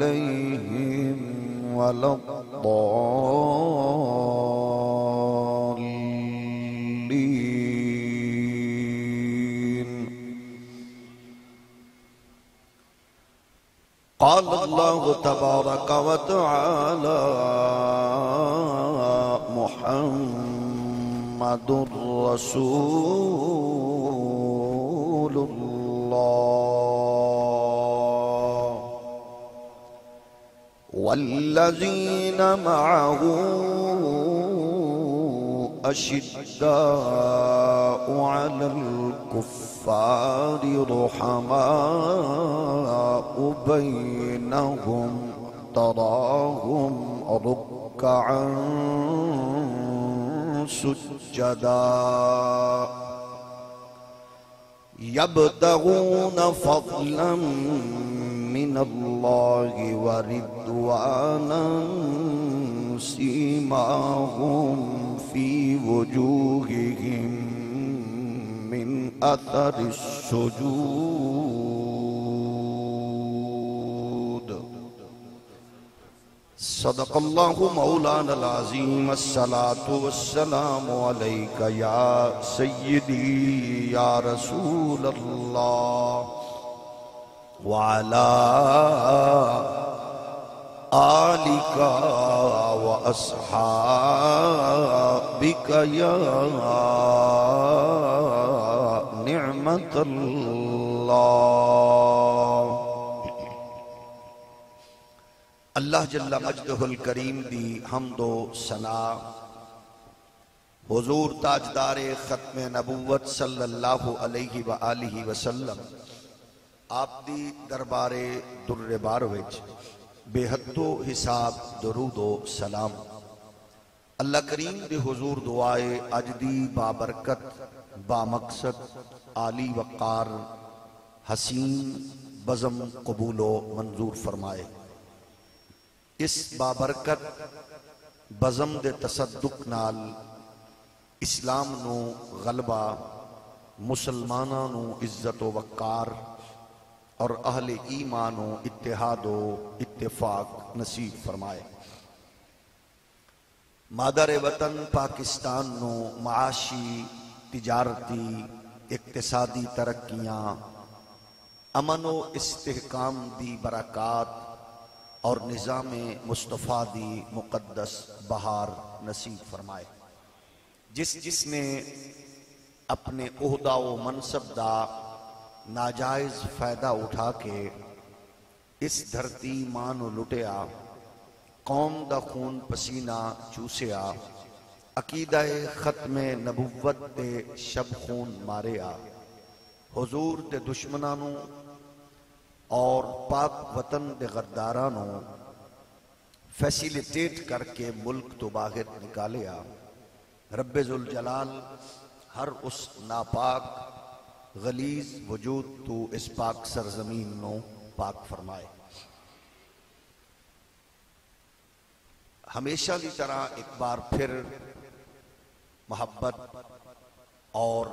عليهم ولا الضالين. قال الله تبارك وتعالى: محمد رسول الله والذين معه أشداء على الكفار رحماء بينهم تراهم ركعا سجدا يبتغون فضلا من الله ورضوانا سيماهم في وجوههم من أثر السجود. صدق الله مولانا العظيم. الصلاة والسلام عليك يا سيدي يا رسول الله وعلى آلك وأصحابك يا نعمة الله. اللہ جل مجدہ الکریم دی حمد و ثنا حضور تاجدار ختم نبوت صلی اللہ علیہ وآلہ وسلم آپ دی دربار در بار وچ بے حد و حساب درود و سلام. اللہ کریم دی حضور دعائے اج دی بابرکت بامقصد عالی وقار حسین بزم قبول و منظور فرمائے. اس بابرکت بزم دے تصدق نال اسلام نو غلبہ، مسلماناں نو عزت و وقار اور اہل ایمان و اتحاد و اتفاق نصیب فرمائے. مادر وطن پاکستان نو معاشی، تجارتی، اقتصادی ترقیاں، امن و استحکام دی برکات اور نظام مصطفیٰ دی مقدس بہار نصیب فرمائے. جس نے اپنے عہدہ و منصب دا ناجائز فائدہ اٹھا کے اس دھرتی ماں نو لٹیا، قوم دا خون پسینہ چوسیا، عقیدہ ختم نبوت تے شب خون ماریا، حضور دے دشمنانوں اور پاک وطن دے غدارانوں فیسیلیٹیٹ کر کے ملک تو باہر نکالیا. رب ذوالجلال ہر اس ناپاک غلیظ وجود تو اس پاک سرزمین نو پاک فرمائے. ہمیشہ کی طرح ایک بار پھر محبت اور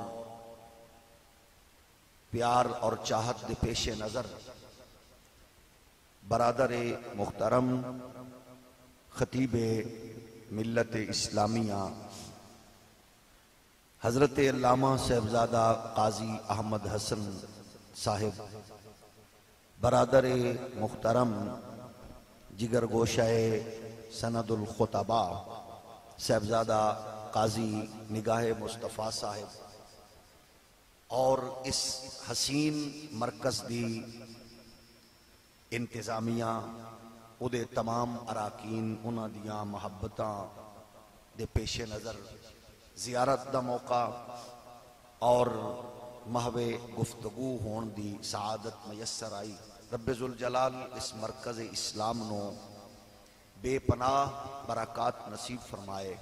پیار اور چاہت دے پیش نظر برادر محترم خطیب ملت اسلامیہ حضرت علامہ صاحبزادہ قاضی احمد حسن صاحب، برادر محترم جگر گوشہ سند الخطبہ صاحبزادہ قاضی نگاہ مصطفیٰ صاحب، اور اس حسین مرکز دی انتظامیہ، او دے تمام اراکین، انہاں دیاں محبتاں دے پیش نظر زیارت دا موقع اور محو گفتگو ہون دی سعادت میسر آئی. رب ذوالجلال اس مرکز اسلام نو بے پناہ برکات نصیب فرمائے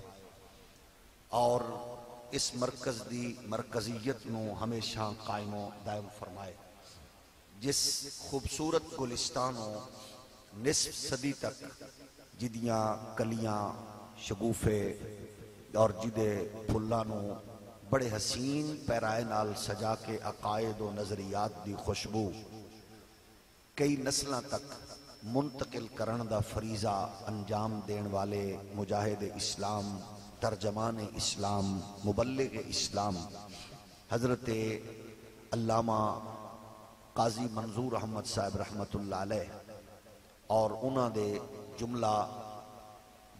اور اس مرکز دی مرکزیت نو ہمیشہ قائم و دائم فرمائے. جس خوبصورت گلستانوں نصف صدی تک جدیاں کلیاں شگوفے اور جدے پھلانوں بڑے حسین پیرائے نال سجا کے عقائد و نظریات دی خوشبو کئی نسلاں تک منتقل کرن دا فریضہ انجام دین والے مجاہد اسلام، ترجمان اسلام، مبلغ اسلام حضرت علامہ قاضی منظور احمد صاحب رحمت اللہ علیہ اور انہاں دے جملہ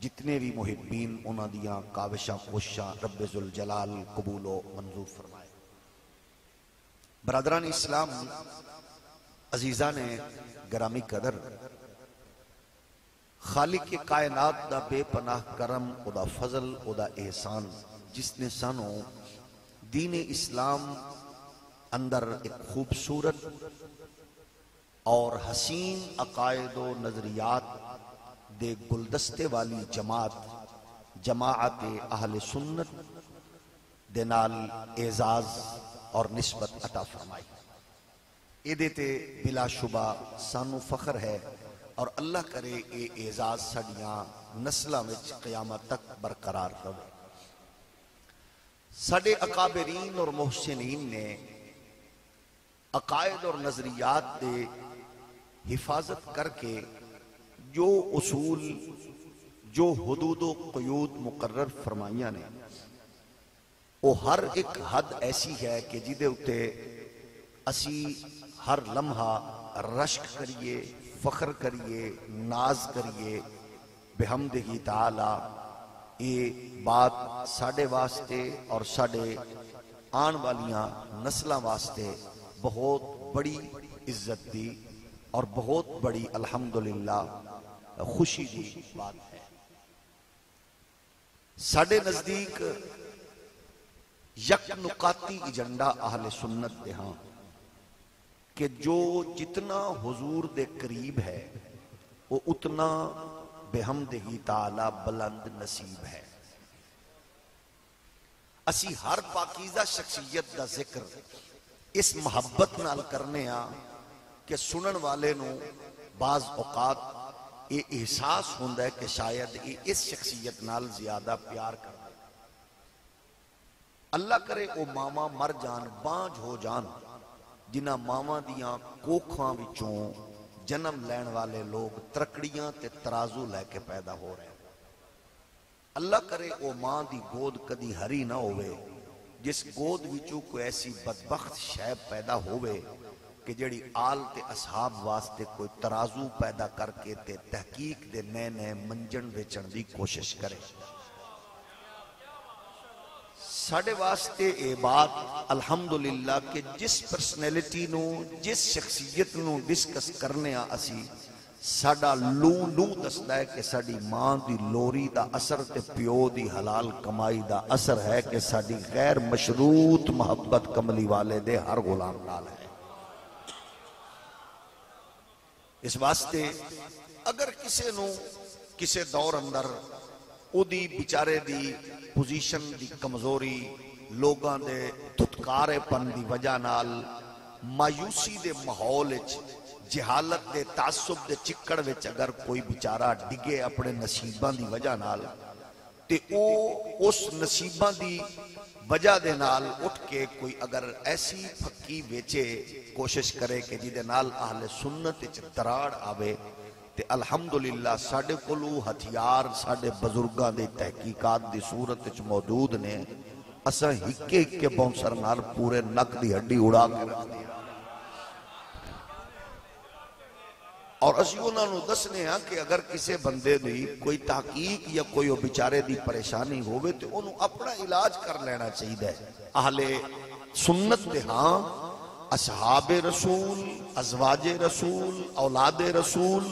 جتنے بھی محبین انہاں دیاں کاوشاں کوششاں رب ذوالجلال قبول و منظور فرمائے۔ برادران اسلام، عزیزان گرامی قدر، خالق کائنات دا بے پناہ کرم، او دا فضل، او دا احسان، جس نے سانو دین اسلام اندر ایک خوبصورت اور حسین عقائد و نظریات دے گلدستے والی جماعت اہل سنت دے نال اعزاز اور نسبت عطا فرمائی۔ اے دیتے بلا شبہ سانو فخر ہے اور اللہ کرے اے اعزاز ساڈیاں نسلاں وچ قیامت تک برقرار رہے۔ ساڈے اکابرین اور محسنین نے عقائد اور نظریات دے حفاظت کر کے جو اصول، جو حدود و قیود مقرر فرمائیاں نے، وہ ہر ایک حد ایسی ہے کہ جدے اتے اسی ہر لمحہ رشک کریے، فخر کریے، ناز کریے بحمدہ تعالی۔ یہ بات ساڑھے واسطے اور ساڑھے آن والیاں نسلہ واسطے بہت بڑی عزت دی اور بہت بڑی الحمدللہ خوشی دی بات ہے۔ ساڑھے نزدیک یک نقاتی ایجنڈا اہل سنت دے ہاں کہ جو جتنا حضور دے قریب ہے وہ اتنا بحمدہ تعالی بلند نصیب ہے۔ اسی ہر پاکیزہ شخصیت دا ذکر اس محبت نال کرنے ہاں کہ سنن والے نو بعض اوقات یہ احساس ہوندہ ہے کہ شاید اس شخصیت نال زیادہ پیار کرنا۔ اللہ کرے او ماما مر جان، بانج ہو جان، جنہ ماما دیاں کوکھاں وچوں جنم لین والے لوگ ترکڑیاں تے ترازو لے کے پیدا ہو رہے ہیں۔ اللہ کرے او ماں دی گود کدی ہری نہ ہوئے جس گود وچوں کوئی ایسی بدبخت شیب پیدا ہوئے کہ جڑی آل تے اصحاب واسطے کوئی ترازو پیدا کر کے تے تحقیق دے نئے نئے منجن ویچن دی کوشش کرے۔ ساڑھے واسطے اے بات الحمدللہ کہ جس پرسنیلٹی نو، جس شخصیت نو ڈسکس کرنے اسی ساڑھا لو دستا ہے کہ ساڑھی ماں دی لوری دا اثر تے پیو دی حلال کمائی دا اثر ہے کہ ساڑھی غیر مشروط محبت کملی والے دے ہر غلام نال ہے۔ اس واسطے اگر کسے نو کسے دور اندر او دی بیچارے دی پوزیشن دی کمزوری، لوگاں دے دھتکارے پن دی وجہ نال، مایوسی دے ماحول وچ، جہالت دے تعصب دے چکڑ وچ اگر کوئی بیچارہ ڈگے اپنے نصیباں دی وجہ نال تے او اس نصیباں دی وجہ دے نال اٹھ کے کوئی اگر ایسی پھکی بیچے کوشش کرے کہ جدے نال اہل سنت وچ دراڑ آوے تے الحمدللہ ساڑھے کلو ہتھیار ساڑھے بزرگاں دے تحقیقات دی صورت وچ موجود نے۔ اساں ہکے بونسر نال پورے نک دی ہڈی اڑا کے رکھ دیا اور اسی انہاں نو دسنے ہاں کہ اگر کسے بندے دی کوئی تحقیق یا کوئی بیچارے دی پریشانی ہوئے تو انہوں اپنا علاج کر لینا چاہیے۔ اہل سنت دے ہاں اصحاب رسول، ازواج رسول، اولاد رسول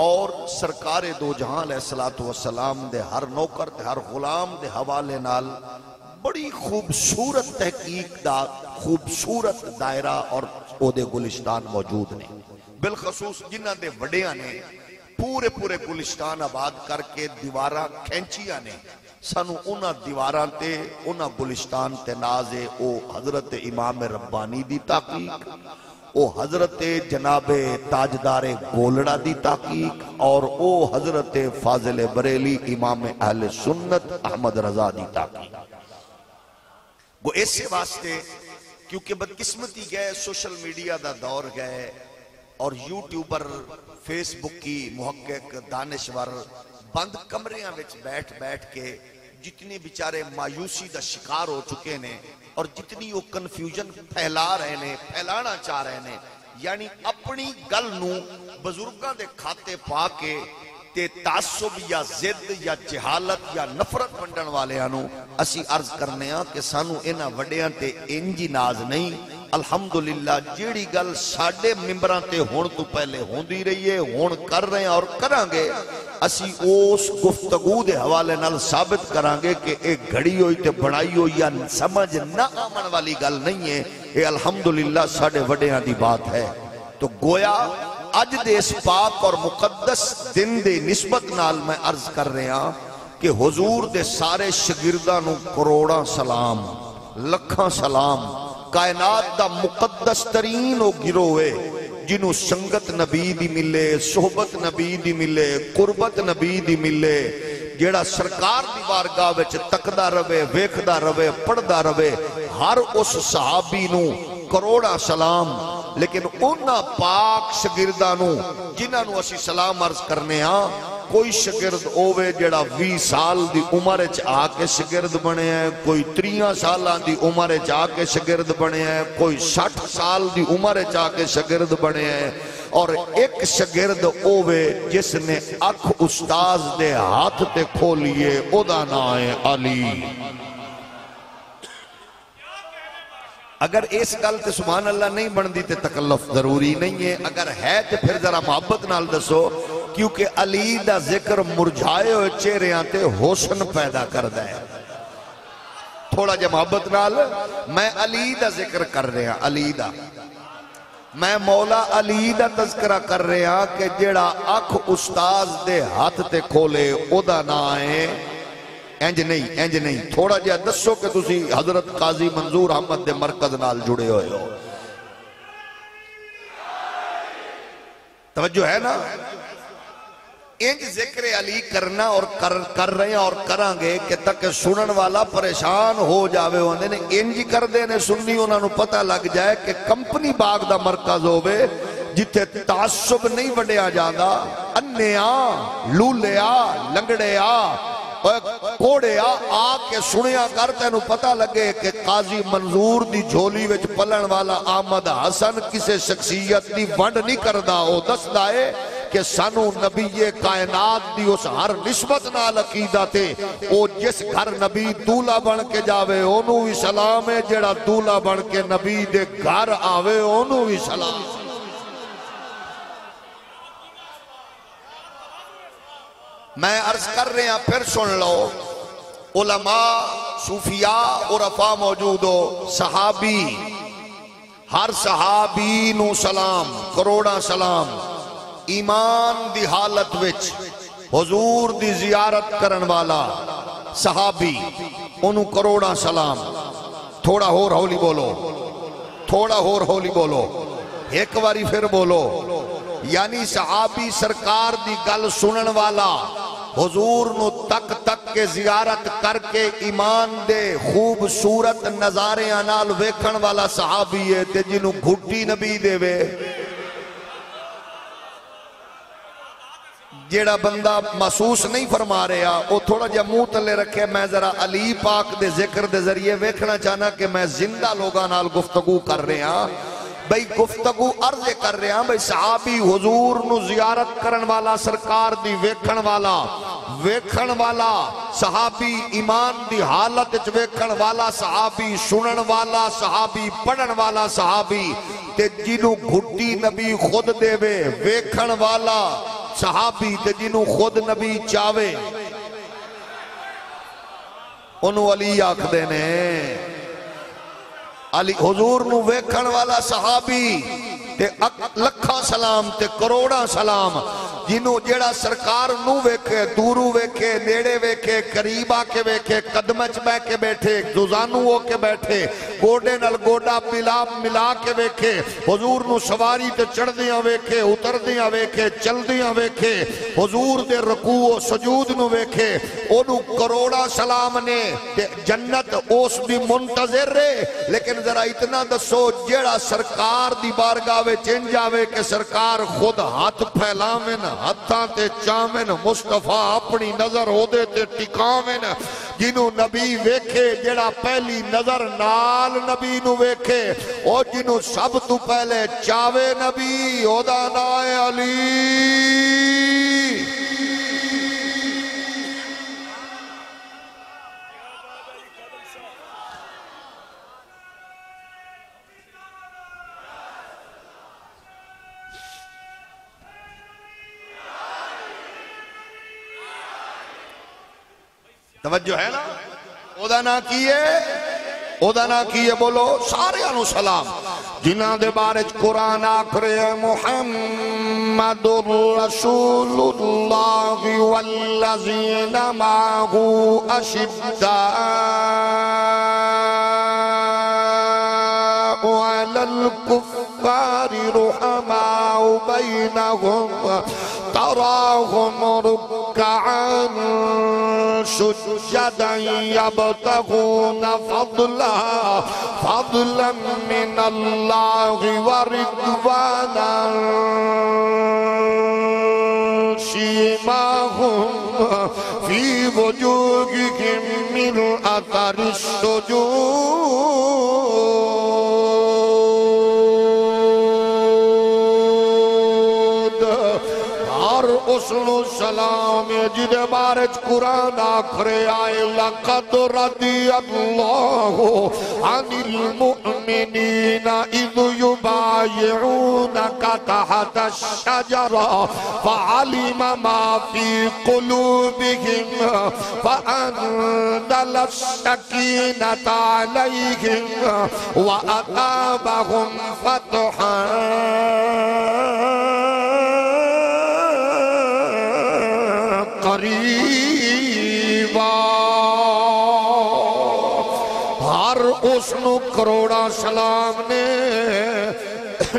اور سرکار دو جہاں علیہ السلام دے ہر نوکر دے ہر غلام دے حوالے نال بڑی خوبصورت تحقیق دا خوبصورت دائرہ اور او دے گلشتان موجود نے۔ بالخصوص جنہ دے وڈیاں نے پورے گلشتان آباد کر کے دیواراں کھینچیاں نے، سانو انہاں دیواراں تے انہاں گلشتان تے نازے او حضرت امام ربانی دی تحقیق، او حضرت جناب تاجدار گولڑا دی تحقیق اور او حضرت فاضل بریلی امام اہل سنت احمد رضا دی تحقیق۔ وہ ایسے واسطے کیونکہ بدقسمتی گئے سوشل میڈیا دا دور گئے، اور یوٹیوبر فیس بک کی محقق دانشور بند کمریاں وچ بیٹھ بیٹھ کے جتنی بیچارے مایوسی دا شکار ہو چکے نے اور جتنی وہ کنفیوژن پھیلا رہے نے پھیلانا چاہ رہے نے، یعنی اپنی گل نو بزرگاں دے کھاتے پا کے تے تعصب یا زد یا جہالت یا نفرت ونڈن والے آنو اسی عرض کرنے ہاں کہ سانو انہاں وڈیاں تے انجی ناز نہیں۔ الحمدللہ جیڑی گل ساڑھے ممبران تے ہون تو پہلے ہون دی رہی ہے، ہون کر رہے ہیں اور کرانگے، اسی اس گفتگو دے حوالے نال ثابت کرانگے کہ ایک گھڑی ہوئی تے بڑھائی ہوئی یا سمجھ نہ آمن والی گل نہیں ہے، یہ الحمدللہ ساڑھے وڈیاں دی بات ہے۔ تو گویا اج دے اس پاک اور مقدس دن دے نسبت نال میں عرض کر رہے ہاں کہ حضور دے سارے شگرداں نو کروڑاں سلام، لکھاں سلام، کائنات دا مقدس ترین او گروہ جنہوں سنگت نبی دی ملے، صحبت نبی دی ملے، قربت نبی دی ملے، جیڑا سرکار دی بارگاہ وچ تکدا روے، ویکھدا روے، پڑھدا روے، ہر اس صحابی نو کروڑا سلام۔ لیکن انہاں پاک شگردانوں جنہاں نو اسی سلام عرض کرنے ہاں، کوئی شگرد اوے جڑا 20 سال دی عمر چ آ کے شگرد بنے ہیں، کوئی 30 سالاں دی عمر چ آ کے شگرد بنے ہیں، کوئی 60 سال دی عمر چ آ کے شگرد بنے ہیں، اور ایک شگرد اوے جس نے اکھ استاذ دے ہاتھ تے کھولیے، او دا نام ہے علی۔ اگر اس گل تے سبحان اللہ نہیں بندی تے تکلف ضروری نہیں ہے، اگر ہے تے پھر ذرا محبت نال دسو، کیونکہ علی دا ذکر مرجھائے ہوئے چہریاں تے حسن پیدا کردا ہے۔ تھوڑا جا محبت نال میں علی دا ذکر کر رہا ہوں، علی دا میں مولا علی دا تذکرہ کر رہا ہوں کہ جیڑا اکھ استاذ دے ہاتھ تے کھولے او دا نام ہے انج نہیں تھوڑا جا دسو کہ تسی حضرت قاضی منظور احمد دے مرکز نال جڑے ہوئے ہو، توجہ ہے نا؟ انج ذکر علی کرنا اور کر رہے ہیں اور کرانگے کہ تک سنن والا پریشان ہو جاوے ہوندے نے، انج کر دے نے سننی انہاں نو پتہ لگ جائے کہ کمپنی باغ دا مرکز ہووے جتھے تعصب نہیں وڈیا جاندا، انیا لولیا لنگڑیا کوڑے آ کے سنیا کر تینو پتہ لگے کہ قاضی منظور دی جھولی وچ پلن والا احمد حسن کسے شخصیت دی ونڈ نہیں کردا، او دس دائے کہ سانو نبی کائنات دی اس ہر نسبت نال عقیدہ تے او جس گھر نبی دولہ بن کے جاوے اونوں بھی سلام ہے، جیڑا دولہ بن کے نبی دے گھر آوے اونوں بھی سلام۔ میں عرض کر رہے ہیں پھر سن لو، علماء صوفیاء عرفاء موجود ہو، صحابی ہر صحابی نو سلام، کروڑا سلام، ایمان دی حالت وچ حضور دی زیارت کرن والا صحابی انہوں کروڑا سلام۔ تھوڑا ہور ہولی بولو، تھوڑا ہور ہولی بولو، ایک واری پھر بولو، یعنی صحابی سرکار دی گل سنن والا حضور نو تک تک کے زیارت کر کے ایمان دے خوبصورت نظارے نال ویکھن والا صحابی ہے تے جنوں گھٹی نبی دے وے۔ جیڑا بندہ محسوس نہیں فرما رہا وہ تھوڑا جا منہ تلے رکھے، میں ذرا علی پاک دے ذکر دے ذریعے ویکھنا چاہنا کہ میں زندہ لوگاں نال گفتگو کر رہا، بھئی گفتگو عرض کر رہا، بھئی صحابی حضور نو زیارت کرن والا سرکار دی ویکھن والا صحابی ایمان دی حالت وچ ویکھن والا صحابی سنن والا صحابی پڑھن والا صحابی تے جنوں گھٹی نبی خود دے وے ویکھن والا صحابی تے جنوں خود نبی چاہوے انہوں علی آکھ دینے۔ علی حضور نو ویکھن والا صحابی تے لکھاں سلام تے کروڑاں سلام، جنہوں جیڑا سرکار نو ویکھے دورو ویکھے نیڑے ویکھے قریب آ کے ویکھے قدمچ بہ کے بیٹھے دوزانو ہو کے بیٹھے گوڑے نل گوڑا ملا کے ویکھے حضور نو سواری تے چڑھ دیاں ویکھے اتر دیاں ویکھے چل دیاں ویکھے حضور دے رکوع و سجود نو ویکھے انہوں کروڑا سلام نے جنت اس دی منتظر رہے لیکن ذرا اتنا دسو جیڑا سرکار دی بارگاہ وچ جاوے کہ سرکار خود ہاتھ پھیلاویں ہتھاں تے چاویں مصطفیٰ اپنی نظر ہو دے تے ٹکاویں جنہوں نبی ویکھے جیڑا پہلی نظر نال نبی نو ویکھے او جنہوں سب تو پہلے چاوے نبی او دا نائے علی توجہ ہے نا اودا نا کیے بولو سارے انو سلام جنہ دے بارج قرآن آکھرے محمد رسول اللہ والذین معہو اشداء علی الکفار رحماء بینہم تراہم رکعا سجدا یبتغون فضلا من اللہ ورضوانا سیماہم فی وجوہہم من اثر السجود اور حسن السلام جد بارج قرآن آکھرے آئے لقد رضی اللہ عن المؤمنین اذ یبایعونک تحت الشجرہ فعلم ما فی قلوبہم فانزل السکینۃ علیہم وَأَثَابَهُمْ فَتْحًا قریبا ہر اس نو کروڑا سلام نے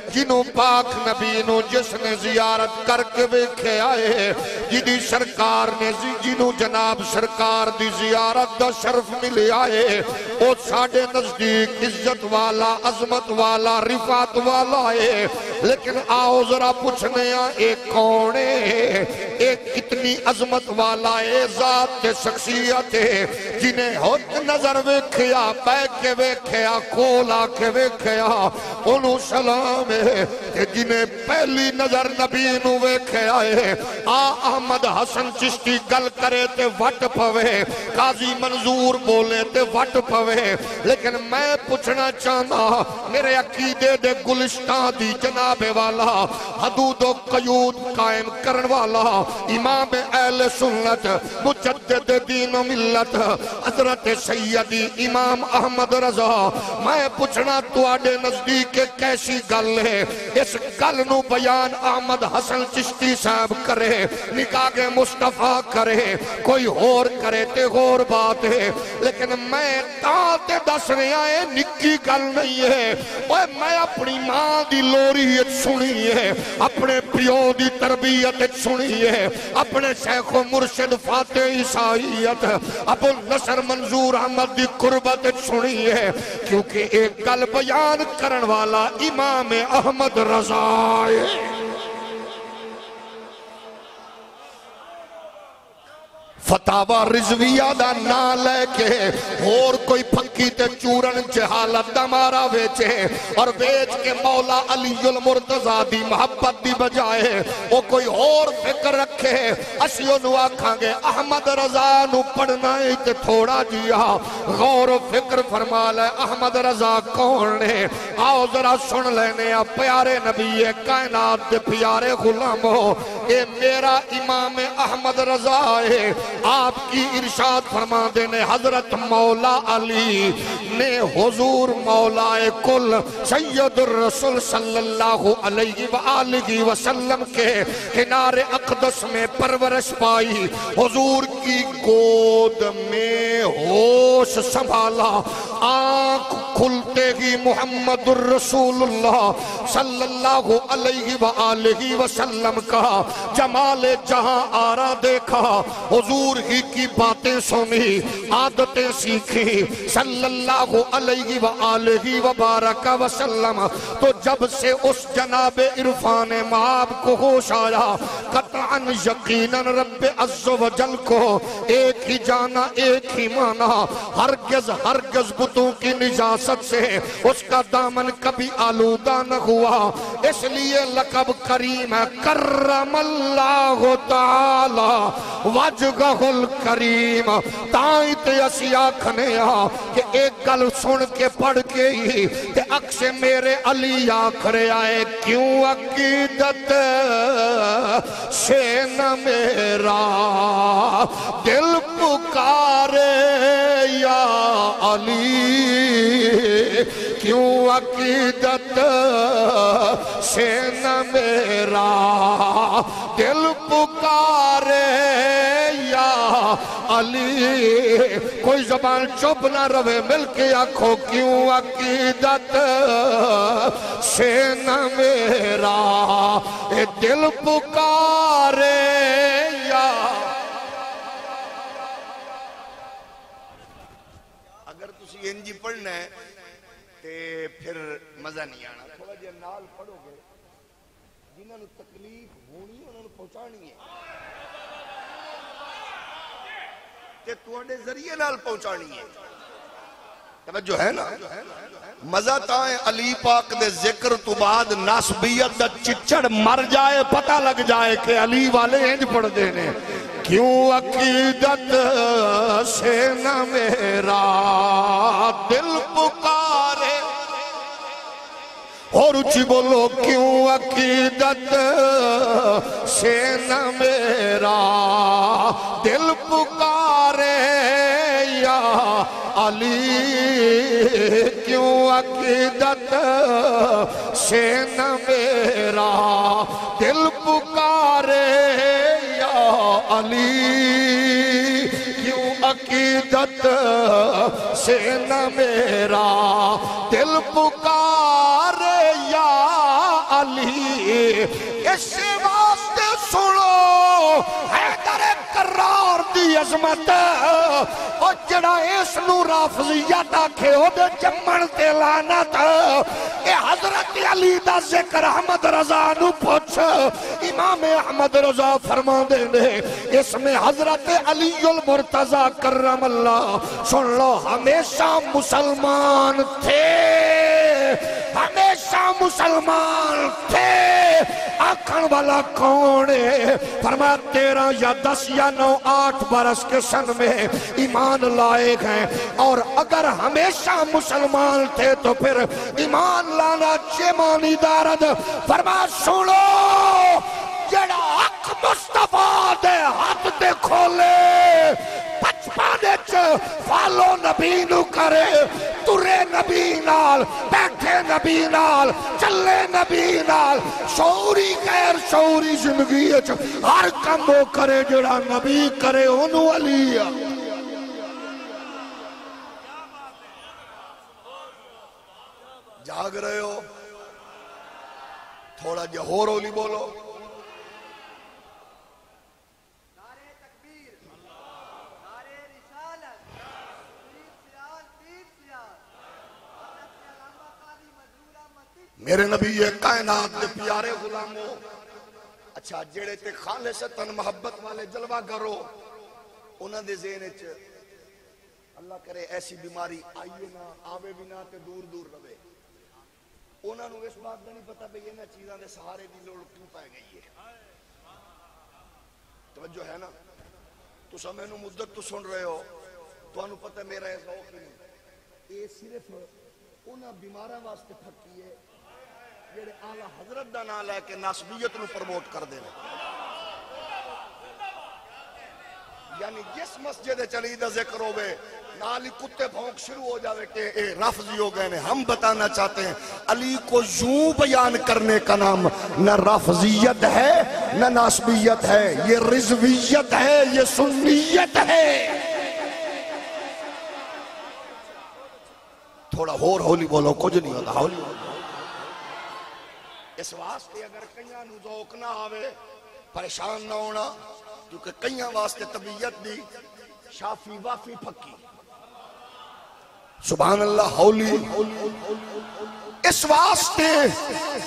جنہوں پاک نبی نو جس نے زیارت کر کے ویکھے آئے جنہی سرکار نے جنہوں جناب سرکار دی زیارت دا شرف ملے آئے او ساڑھے نزدیک عزت والا عظمت والا رفعت والا ہے لیکن آؤ ذرا پوچھنے ایک کونے ایک کتنی عظمت والا ہے ذات کے شخصیت ہے جنہیں ہوت نظر ویکھیا پہ کے ویکھیا کولا کے ویکھیا انہوں سلام ہے کہ جنہیں پہلی نظر نبی نو ویکھیا ہے احمد حسن چشتی گل کرے تے وٹ پوے قاضی منظور بولے تے وٹ پوے لیکن میں پوچھنا چاہنا میرے عقیدے دے گلشتان دی جناب والا حدود و قیود قائم کرن والا امام اہل سنت مجدد دین و ملت حضرت سیدی امام احمد رضا میں پوچھنا تو آڈے نزدیک کیسی گل ہے اس گل نو بیان احمد حسن چشتی صاحب کرے نکاح مصطفیٰ کرے کوئی اور کرے تے اور بات ہے لیکن میں تاتے دس رہے آئے نکی گل نہیں ہے میں اپنی ماں دی لوریت سنی ہے اپنے پیو دی تربیت سنی ہے اپنے شیخ و مرشد فاتح عیسائیت ابو نصر منظور احمد دی قربت سنی ہے کیونکہ ایک گل بیان کرن والا امام احمد رضا ہے فتاوہ رضویہ دا نا لے کے اور کوئی پھکی تے چورن جہالت دا مارا ویچے اور ویچ کے مولا علی المرتضی دی محبت دی بجائے وہ کوئی اور فکر رکھے اسیوں نو آکھاں گے احمد رضا نو پڑھنا ہے تے تھوڑا جیا غور و فکر فرما لے احمد رضا کون ہے آؤ ذرا سن لینے پیارے نبی کائنات دے پیارے غلاموں اے میرا امام احمد رضا ہے، آپ کی ارشاد فرما دینے حضرت مولا علی نے حضور مولا کل سید الرسول صلی اللہ علیہ وآلہ وسلم کے کنار اقدس میں پرورش پائی، حضور کی گود میں ہوش سنبھالا، آنکھ کھلتے ہی محمد الرسول اللہ صلی اللہ علیہ وآلہ وسلم کا جمال جہاں آرا دیکھا، حضور ہی کی باتیں سنی، عادتیں سیکھی صلی اللہ علیہ وآلہ وبارک وسلم، تو جب سے اس جناب عرفان مآب کو ہوش آیا، قطعاً یقیناً رب عز و جل کو ایک ہی جانا ایک ہی مانا، ہرگز بتوں کی نجاست سے اس کا دامن کبھی آلودہ نہ ہوا، اس لیے لقب کریم ہے، کرم اللہ تعالی وجہہ الکریم، تائیت اسی آکھنیا کہ ایک گل سن کے پڑھ کے ہی تے اکش میرے علی آکھرے آئے، کیوں عقیدت سے نہ میرا دل پکارے یا علی، کیوں عقیدت سے نہ میرا دل پکارے یا علی، کوئی زبان چپ نہ روے، مل کے آنکھوں، کیوں عقیدت سے نہ میرا دل پکارے یا، اگر تسی انجی پڑھنا ہے تے پھر مزہ نہیں آنا، تھوڑا جے نال پڑھو گے جنہاں نو تکلیف ہونی انہاں نو پہنچانی ہے تے تواڈے ذریعے نال پہنچانی ہے، توجہ ہے نا، مزہ تائیں علی پاک دے ذکر تو بعد ناسبیت دا چچڑ مر جائے، پتہ لگ جائے کہ علی والے انج پڑھ دینے، کیوں عقیدت سے نہ میرا دل پکارے، اور اچھی بولو، کیوں عقیدت سے نہ میرا دل پکارے یا علی، کیوں عقیدت سے نہ میرا دل پکارے یا علی، کیوں عقیدت سے نہ میرا دل پکارے یا علی، اس واسطے سنو حیدر کرار دی عظمت، اور جڑا اس نو رافضیت آکھے ہو دے جمن تے لعنت، اے حضرت علی دا ذکر احمد رضا نو پوچھ، امام احمد رضا فرما دینے اس میں حضرت علی المرتضی کرم اللہ، سن لو، ہمیشہ مسلمان تھے، ہمیشہ مسلمان تھے، آکھن والا کون ہے؟ فرمایا 13 یا 10 یا 9 8 برس کے سن میں ایمان لائے گئے، اور اگر ہمیشہ مسلمان تھے تو پھر ایمان لانا چیمانی دارد، فرمایا سنو، جڑا حق مصطفیٰ دے ہاتھ دے کھولے، بچپانے فالو نبی نو کرے، ترے نبی نال، بیٹھے نبی نال، چلے نبی نال، شعوری غیر شعوری زندگی ہر کم وہ کرے جڑا نبی کرے، انہوں علی جاگ رہے ہو، تھوڑا جہور ہولی بولو، میرے نبی یہ کائنات دے پیارے غلاموں، اچھا جڑے تے خالصتاً محبت والے جلوہ کرو، انہاں دے ذہن وچ اللہ کرے ایسی بیماری آئیے نہ آوے بھی نہ تے دور دور رہے، انہاں نو اس بات دا نہیں پتہ بھئی انہاں چیزاں دے سہارے دی لوڑ کیوں پائے گئی ہے، توجہ ہے نا، تو سمے نو مدت تو سن رہے ہو، تو انہوں پتہ میرا ایسا ذوق نہیں، یہ صرف انہاں بیماراں واسطے پھکی ہے جڑے اعلیٰ حضرت دا نام لے کے ناسبیت نو پروموٹ کر دے رہے، یعنی جس مسجد چلی دا ذکر ہوئے نالی کتے بھونک شروع ہو جاوے کہ اے رافضی ہو گئے نے. ہم بتانا چاہتے ہیں علی کو یوں بیان کرنے کا نام نہ رافضیت ہے نہ ناسبیت ہے، یہ رضویت ہے، یہ سنیت ہے. تھوڑا ہولی بولو، کچھ نہیں ہوتا ہولی. اس واسطے اگر کئیاں نو ذوق نہ آوے پریشان نہ ہونا، کیونکہ کئیاں واسطے طبیعت دی شافی وافی پھکی. سبحان اللہ. ہولی اس واسطے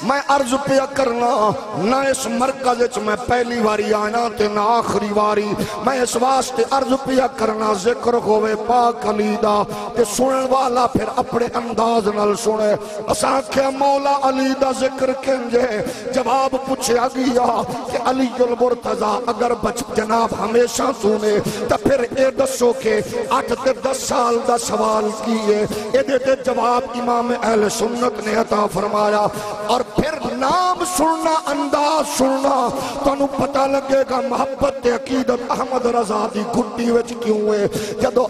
میں عرض پیا کرنا نہ اس مرکز وچ میں پہلی واری آنا تے نہ آخری واری. میں اس واسطے عرض پیا کرنا ذکر ہوئے پاک علی دا تے سنن والا پھر اپنے انداز نال سنے. اساں کہ مولا علی دا ذکر کنجے جواب پوچھا گیا کہ علی المرتضی اگر بچ جناب ہمیشہ سنے تو پھر اے دسو کہ 8 تے 10 سال دا سوال کیے. اے دے جواب امام اہل سنت نے عطا فرمایا. اور پھر نام سننا، انداز سننا، تو انہوں پتہ لگے گا محبت عقیدت احمد رضا دی گھٹی وچ کیوں ہے. جدو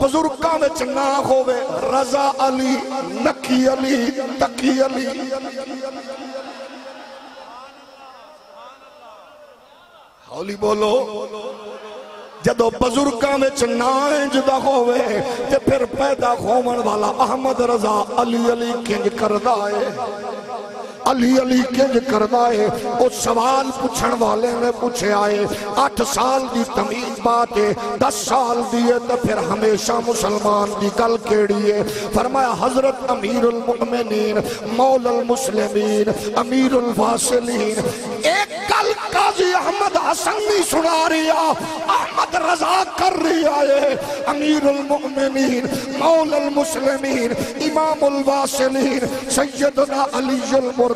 بزرگاں وچ نہ ہوئے رضا علی، نکی علی، تقی علی. ہولی بولو. جدو بزرگاں میں چنائیں جدا ہوئے تے پھر پیدا ہومن والا احمد رضا علی علی کنج کردائے، علی علی کنج کردائے. او سوال پوچھن والے نے پوچھے آئے 8 سال دی تمیز بات ہے، 10 سال دیئے تو پھر ہمیشہ مسلمان دی گل کیڑی ہے. فرمایا حضرت امیر المؤمنین مولا المسلمین امیر الفاصلین ایک گل قاضی احمد حسن نہیں سنا رہا، احمد رضا کر رہا ہے. امیر المؤمنین مولا المسلمین امام الواصلین سیدنا علی المرتضی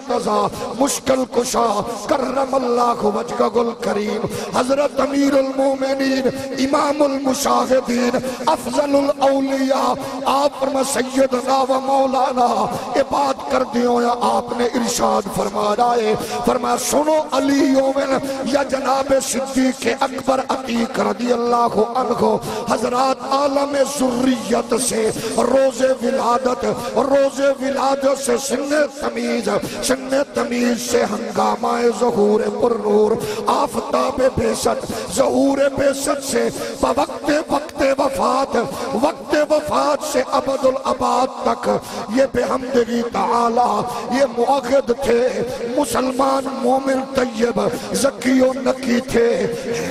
مشکل کشا کرم اللہ وجہہ الکریم حضرت امیر المؤمنین امام المشاہدین افضل الاولیاء آپ فرما سیدنا و مولانا. یہ بات کر دیو یا آپ نے ارشاد فرمایا ہے، فرمایا سنو علی یومن یا جناب صدیق اکبر عتیق رضی اللہ عنہ حضرات عالم ذریت سے روز ولادت سے سن تمیز سے ہنگامہ ظہور پر نور آفتاب بیست ظہور بیست سے وقت وفات سے ابد الاباد تک یہ بحمدگی تعالی یہ مؤخد تھے، مسلمان مومن طیب زکی و نکی تھے،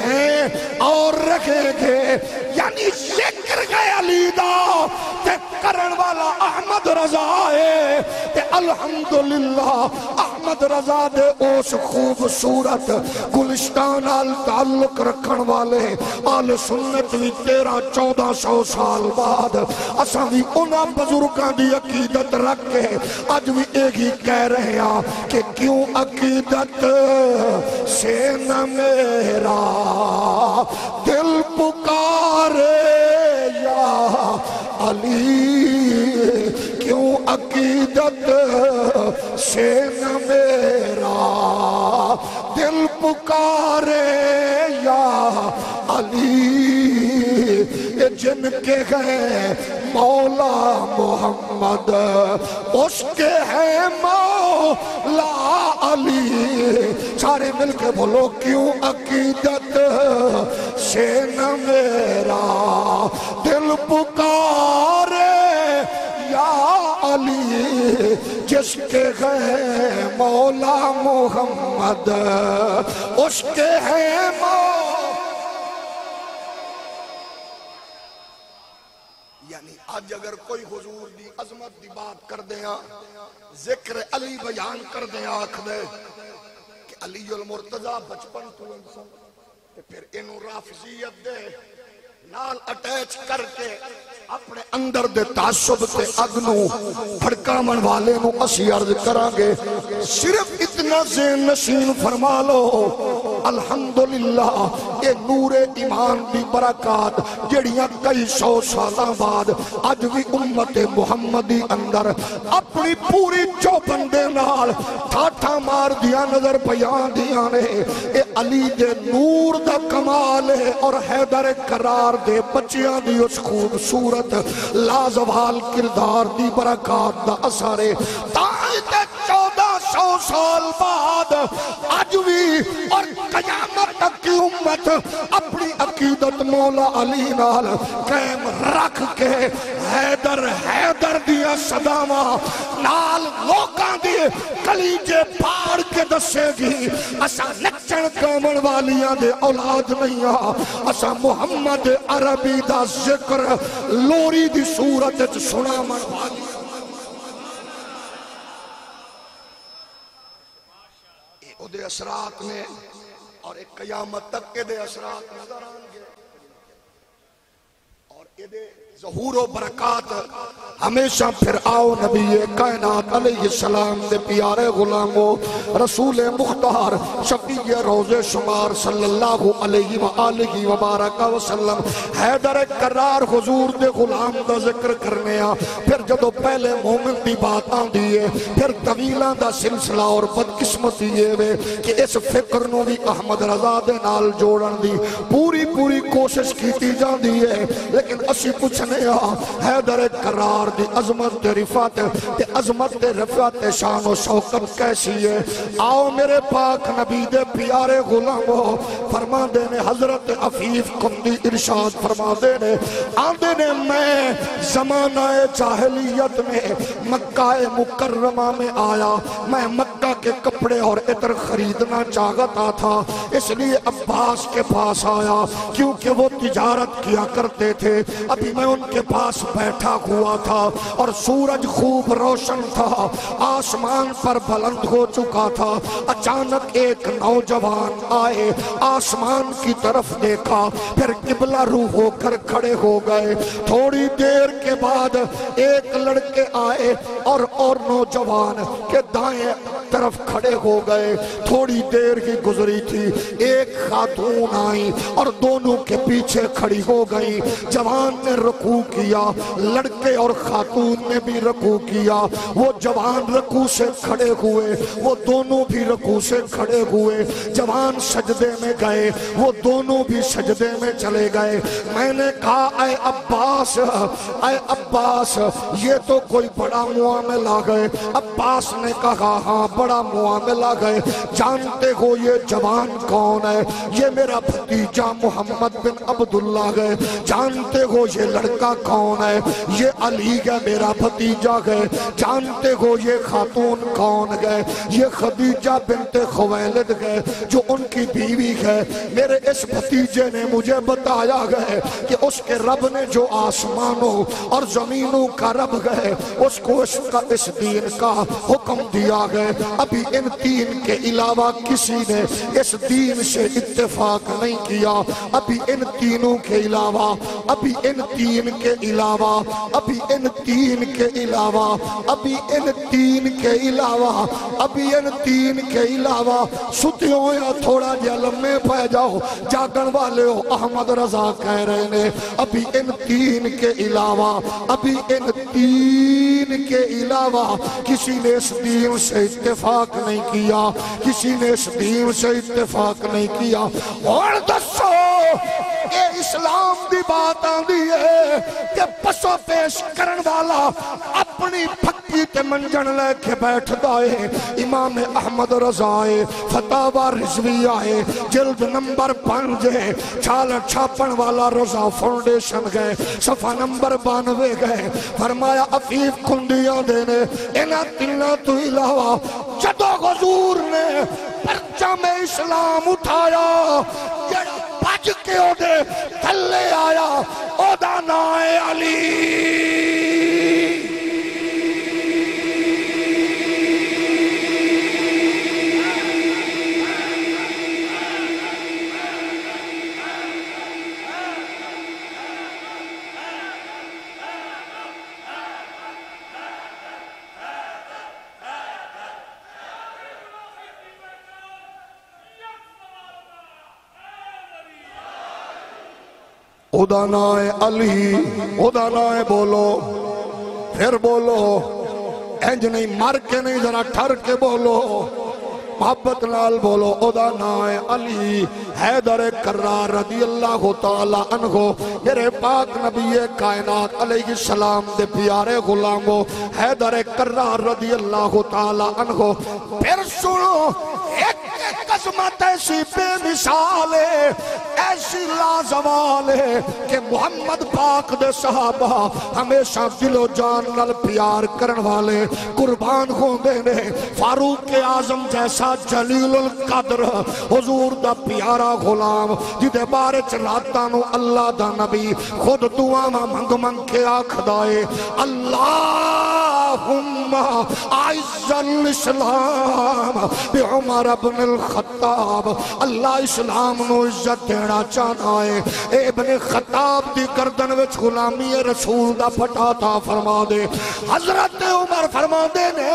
ہیں اور رکھیں گے. یعنی ذکر گئے علی دا تے کرن والا احمد رضا ہے تے الحمدللہ احمد رضا دے اس خوبصورت گلشتان آل تعلق رکھن والے آل سنت بھی 1300-1400 سال بعد اساں بھی انہاں بزرگاں دی عقیدت رکھ کے آج بھی ایک ہی کہہ رہے ہیں کہ کیوں عقیدت سے نہ میرا دل پکارے یا علی، کیوں عقیدت سے نہ میرا دل پکارے یا علی. جن کے ہیں مولا محمد اس کے ہیں مولا علی. سارے مل کے بولو کیوں عقیدت سے نہ میرا دل پکارے یا علی، جس کے ہیں مولا محمد اس کے ہیں مولا. یعنی آج اگر کوئی حضور دی عظمت دی بات کر دیا ذکر علی بیان کر دیا آکھ دے کہ علی المرتضی بچپن تو انسان پھر انہوں رافضیت دے نال اٹیچ کر کے اپنے اندر دے تعصب تے اگنو پھڑکامن والے نو اسی عرض کرانگے. صرف اتنا ذہن نشین فرما لو الحمدللہ اے نور ایمان دی برکات جڑیاں کئی سو سالاں بعد اج بھی امت محمدی اندر اپنی پوری چوبندے نال ٹھاٹھا مار دیا نظر پیان دیا نے اے علی دے نور دا کمال ہے اور حیدر کرار دے بچیاں دی اس خوبصورت لازوال کردار دی برکات دا اثر ہے تائی تے 1400 سال بعد آج بھی اور قیامت تک کی امت اپنی عقیدت مولا علی نال قائم رکھ کے حیدر دیا صداواں نال لوکاں دی کلیجے پاڑ کے دسے گی اسا نچن کامن والیاں دے اولاد نہیں اسا محمد عربی دا ذکر لوری دی صورت سنا من والی او دے اثرات میں اور ایک قیامت تک کے دے اثرات نظر آنگے اور اے دے ظہور و برکات ہمیشہ پھر آؤ نبی کائنات علیہ السلام دے پیارے غلاموں رسول مختار شفیع روز شمار صلی اللہ علیہ وآلہ وبارک وسلم حیدر کرار حضور دے غلام دا ذکر کرنے پھر جدو پہلے مومن دی بات آن دیئے پھر طویلہ دا سلسلہ اور بدقسمتی یہ کہ اس فکر نو بھی احمد رضا دے نال جوڑن دی پوری کوشش کیتی جان دیئے لیکن اسی کچھ حیدر کرار دی عظمت دے رفات تے عظمت دے رفات شان و شوکت کیسی ہے آؤ میرے پاک نبی دے پیارے غلاموں فرما دینے حضرت عفیف کندی ارشاد فرما دینے آندے نے میں زمانہ جاہلیت میں مکہ مکرمہ میں آیا میں مکہ کے کپڑے اور عطر خریدنا چاہتا تھا اس لیے عباس کے پاس آیا کیونکہ وہ تجارت کیا کرتے تھے ابھی میں ان کے پاس بیٹھا ہوا تھا اور سورج خوب روشن تھا آسمان پر بلند ہو چکا تھا اچانک ایک نوجوان آئے آسمان کی طرف دیکھا پھر قبلہ رو ہو کر کھڑے ہو گئے تھوڑی دیر کے بعد ایک لڑکے آئے اور نوجوان کے دائیں طرف کھڑے ہو گئے تھوڑی دیر ہی گزری تھی ایک خاتون آئی اور دونوں کے پیچھے کھڑی ہو گئی جوان نے رکوع کیا لڑکے اور خاتون نے بھی رکوع کیا وہ جوان رکوع سے کھڑے ہوئے وہ دونوں بھی رکوع سے کھڑے ہوئے جوان سجدے میں گئے وہ دونوں بھی سجدے میں چلے گئے میں نے کہا اے عباس یہ تو کوئی بڑا معاملہ گئے عباس نے کہا ہاں بڑا معاملہ گئے جانتے ہو یہ جوان کون ہے یہ میرا بھتیجا محمد بن عبداللہ گئے جانتے ہو یہ لڑکا کون ہے یہ علی ہے میرا بھتیجا گئے جانتے ہو یہ خاتون کون گئے یہ خدیجہ بنت خویلد گئے جو ان کی بیوی ہے میرے اس بھتیجے نے مجھے بتایا گئے کہ اس کے رب نے جو آسمانوں اور زمینوں کا رب گئے اس کو اس دین کا حکم دیا گئے ابھی ان تین کے علاوہ کسی نے اس دین سے اتفاق نہیں کیا ابھی ان تینوں کے علاوہ ابھی ان تین کے علاوہ ابھی ان تین کے علاوہ ابھی ان تین کے علاوہ ابھی ان تین کے علاوہ ستیوں یا تھوڑا جا لمحے پہ جاؤ جاگن والے ہو احمد رضا کہہ رہے نے ابھی ان تین کے علاوہ ابھی ان تین کے علاوہ کسی نے اس دین سے اتفاق نہیں کیا کسی نے اس دین سے اتفاق نہیں کیا اور دسو اے اسلام دی بات آندی ہے کہ پسو پیش کرن والا اپنی پھکی تے منجن لے کے بیٹھ دائے امام احمد رضا فتاوہ رضوی آئے جلد نمبر 5 چھال چھاپن والا رضا فاؤنڈیشن گئے صفحہ نمبر 92 گئے فرمایا عفیف کندیاں دینے انہا تلنا تو علاوہ جدو غزور نے پرچم اسلام اٹھایا جڑا بج کے او دے تھلے آیا او دا نائے علی ادا نائے علی، ادا نائے بولو، پھر بولو، انج نہیں مر کے نہیں ذرا ٹھر کے بولو، محبت نال بولو، ادا نائے علی حیدر کرار رضی اللہ تعالی عنہ، میرے پاک نبی کائنات علیہ السلام دے پیارے غلامو حیدر کرار رضی اللہ تعالی عنہ۔ پھر سنو ایک عظمت ایسی بے مثال ہے، ایسی لازوال ہے کہ محمد پاک دے صحابہ ہمیشہ دل و جان نال پیار کرن والے قربان ہوندے نے۔ فاروق اعظم جیسا جلیل القدر حضور دا پیارا غلام جدے بارے چلاتاں نو اللہ دا نبی خود دعا منگ منگ کے آکھدائے اللہم اعز الاسلام بعمر بن الخطاب، اللہ اسلام نو عزت دینا چاہنا ہے، ابن خطاب دی گردن وچ غلامی رسول دا پھٹا تا فرما دے۔ حضرت عمر فرما دے نے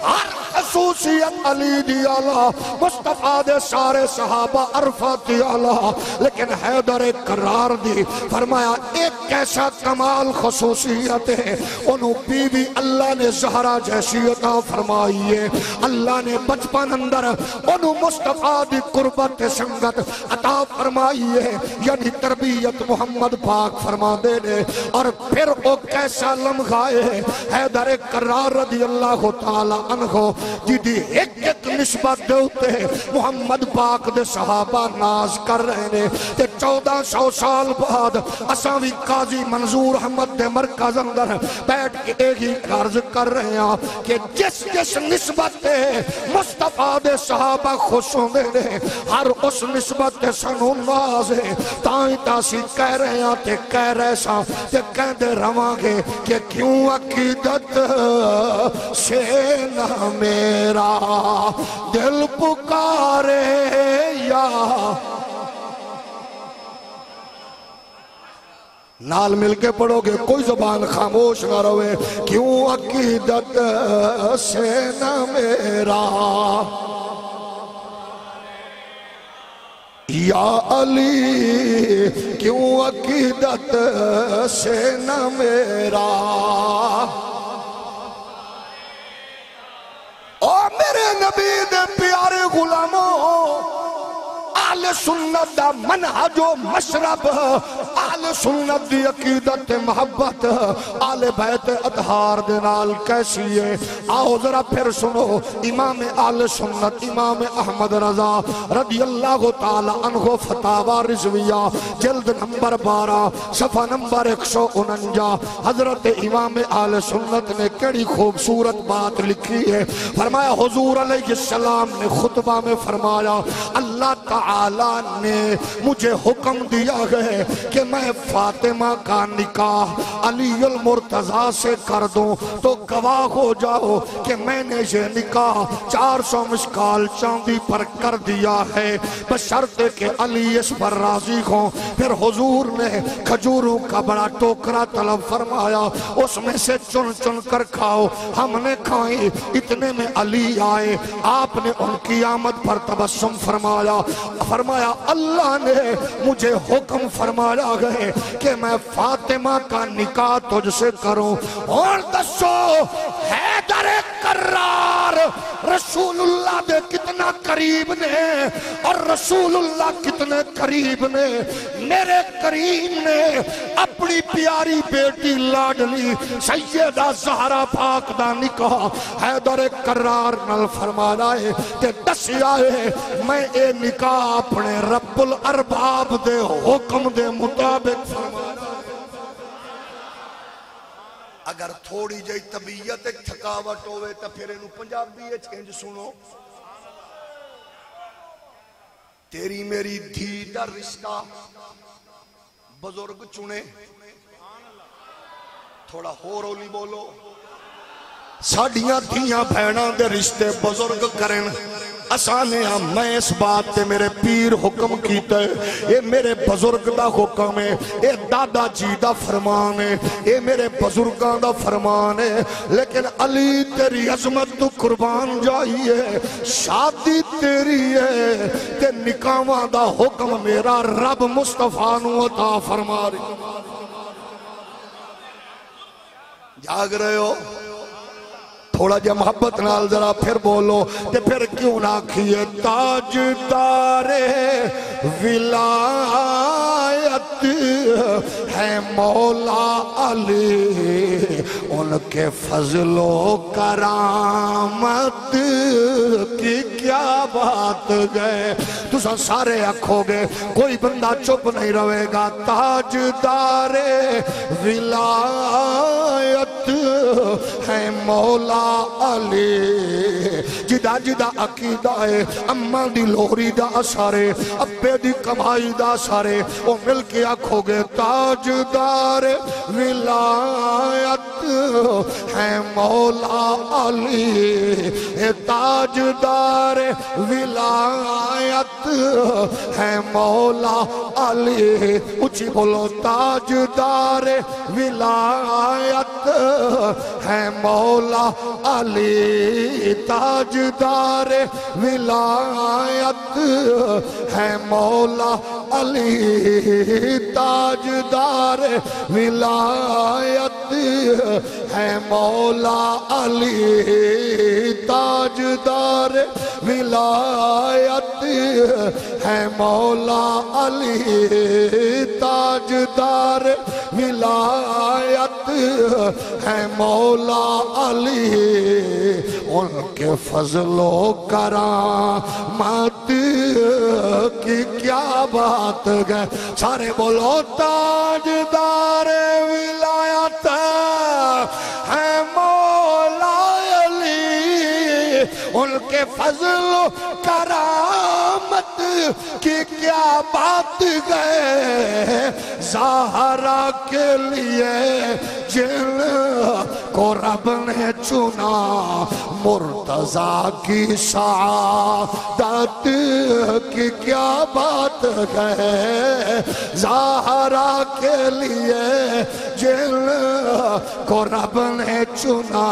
ہر خصوصیت علی دی آلہ، مصطفیٰ دے سارے صحابہ عرفات دی آلہ، لیکن حیدر کرار دی فرمایا ایک ایسا کمال خصوصیت ہے، انہوں بیوی اللہ نے زہرہ جیسی عطا فرمائی ہے، اللہ نے بچپن اندر انہوں مصطفیٰ دی قربت سنگت عطا فرمائی ہے، یعنی تربیت محمد پاک فرما دے نے۔ اور پھر وہ کیسا لمحہ ہے حیدر کرار رضی اللہ تعالی عنہ جدی ایک ایک نسبت دے ہوتے محمد پاک دے صحابہ ناز کر رہے نے۔ تے 1400 سال بعد اساوی قاضی منظور احمد دے مرکز اندر بیٹھ کے ایک ہی عرض کر رہے ہیں کہ جس جس نسبت دے مصطفیٰ دے صحابہ خوش ہوندے نے، ہر اس نسبت دے سنو ناز ہے، تائیں تاسی کہہ رہے ہیں تے کہہ رہے ساں تے کہہ دے رواں گے کہ کیوں عقیدت سے نہ میرا دل پکارے یا نال مل کے پڑھو گے کوئی زبان خاموش نہ روے، کیوں عقیدت سے نہ میرا یا علی، کیوں عقیدت سے نہ میرا۔ او میرے نبی دے پیارے غلاموں، آل سنت دا منہج و مشرب، آل سنت دی عقیدت محبت آل بیت اطہار دے نال کیسی ہے؟ آؤ ذرا پھر سنو، امام آل سنت امام احمد رضا رضی اللہ تعالی عنہ فتاوی رضویہ جلد نمبر 12 صفحہ نمبر 149، حضرت امام آل سنت نے کڑی خوبصورت بات لکھی ہے۔ فرمایا حضور علیہ السلام نے خطبہ میں فرمایا اللہ تعالی نے مجھے حکم دیا ہے کہ میں فاطمہ کا نکاح علی المرتضیٰ سے کر دوں، تو گواہ ہو جاؤ کہ میں نے یہ نکاح 400 مشکال چاندی پر کر دیا ہے، بشرط کہ علی اس پر راضی ہوں۔ پھر حضور نے کھجوروں کا بڑا ٹوکرا طلب فرمایا، اس میں سے چن چن کر کھاؤ۔ ہم نے کھائی، اتنے میں علی آئے، آپ نے ان کی آمد پر تبسم فرمایا، فرمایا اللہ نے مجھے حکم فرمایا گئے کہ میں فاطمہ کا نکاح تجھ سے کروں۔ اور دسو حیدر کرار رسول اللہ دے کتنا قریب نے، اور رسول اللہ کتنے قریب نے۔ میرے کریم نے اپنی پیاری بیٹی لاڈلی سیدہ زہرا پاک دا نکاح حیدر کرار نال فرمایا ہے کہ دسیا ہے میں اے نکاح اپنے رب الارباب دے حکم دے مطابق فرمایا۔ اگر تھوڑی جائی طبیعت ایک تھکاوٹ ہوئے تو پھر انہوں پنجابی انج سنو، تیری میری دھی دا رشتہ بزرگ چنے، تھوڑا ہو رولی بولو، ساڑیاں دھیاں بھیناں دے رشتے بزرگ کریں، اسانے میں اس بات تے میرے پیر حکم کیتا ہے، یہ میرے بزرگ دا حکم ہے، یہ دادا جی دا فرمان ہے، یہ میرے بزرگاں دا فرمان ہے، لیکن علی تیری عظمت تو قربان جائیے، شادی تیری ہے تے نکاحاں دا حکم میرا رب مصطفیٰ نو عطا فرما رہی۔ جاگ رہے ہو؟ تھوڑا جا محبت نال ذرا پھر بولو تے پھر کیوں نہ کھیے تاجدار ولایت ہے مولا علی، ان کے فضل و کرامت کی کیا بات گئے۔ تو سارے اکھو گے، کوئی بندہ چپ نہیں رہے گا۔ تاجدار ولایت ہے مولا علی، جدا جدا عقیدہ ہے، اماں دی لوری دا اثر ہے، ابے دی کمائی دا اثر ہے، وہ مل کے آکھو گے تاجدار ولایت ہے مولا علی، تاجدار ولایت ہے مولا علی، اچھی بولو تاجدار ولایت ہے مولا علی، تاجدار ولایت ہے مولا علی، تاجدار ولایت ہے مولا علی، تاجدار ولایت ہے مولا علی، تاجدار ولایت ہے مولا علی، ان کے فضل و کرامت کی کیا بات ہے۔ سارے بولو تاجدار ولایت ہے مولا علی، ان کے فضل و کرامت کی کیا بات گئے۔ زہرا کے لیے جن کو رب نے چنا، مرتضیٰ کی سعادت کی کیا بات ہے۔ زہرا کے لیے جن کو رب نے چنا،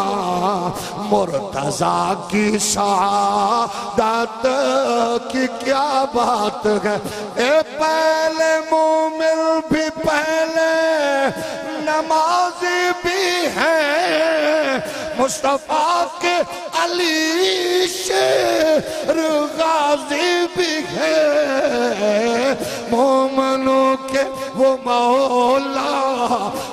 مرتضیٰ کی سعادت کی کیا بات ہے۔ اے پہلے مومن بھی پہلے نمازی بھی ہیں، مصطفیٰ کے علی شیر غازی بھی ہیں، مومنوں کے وہ مولا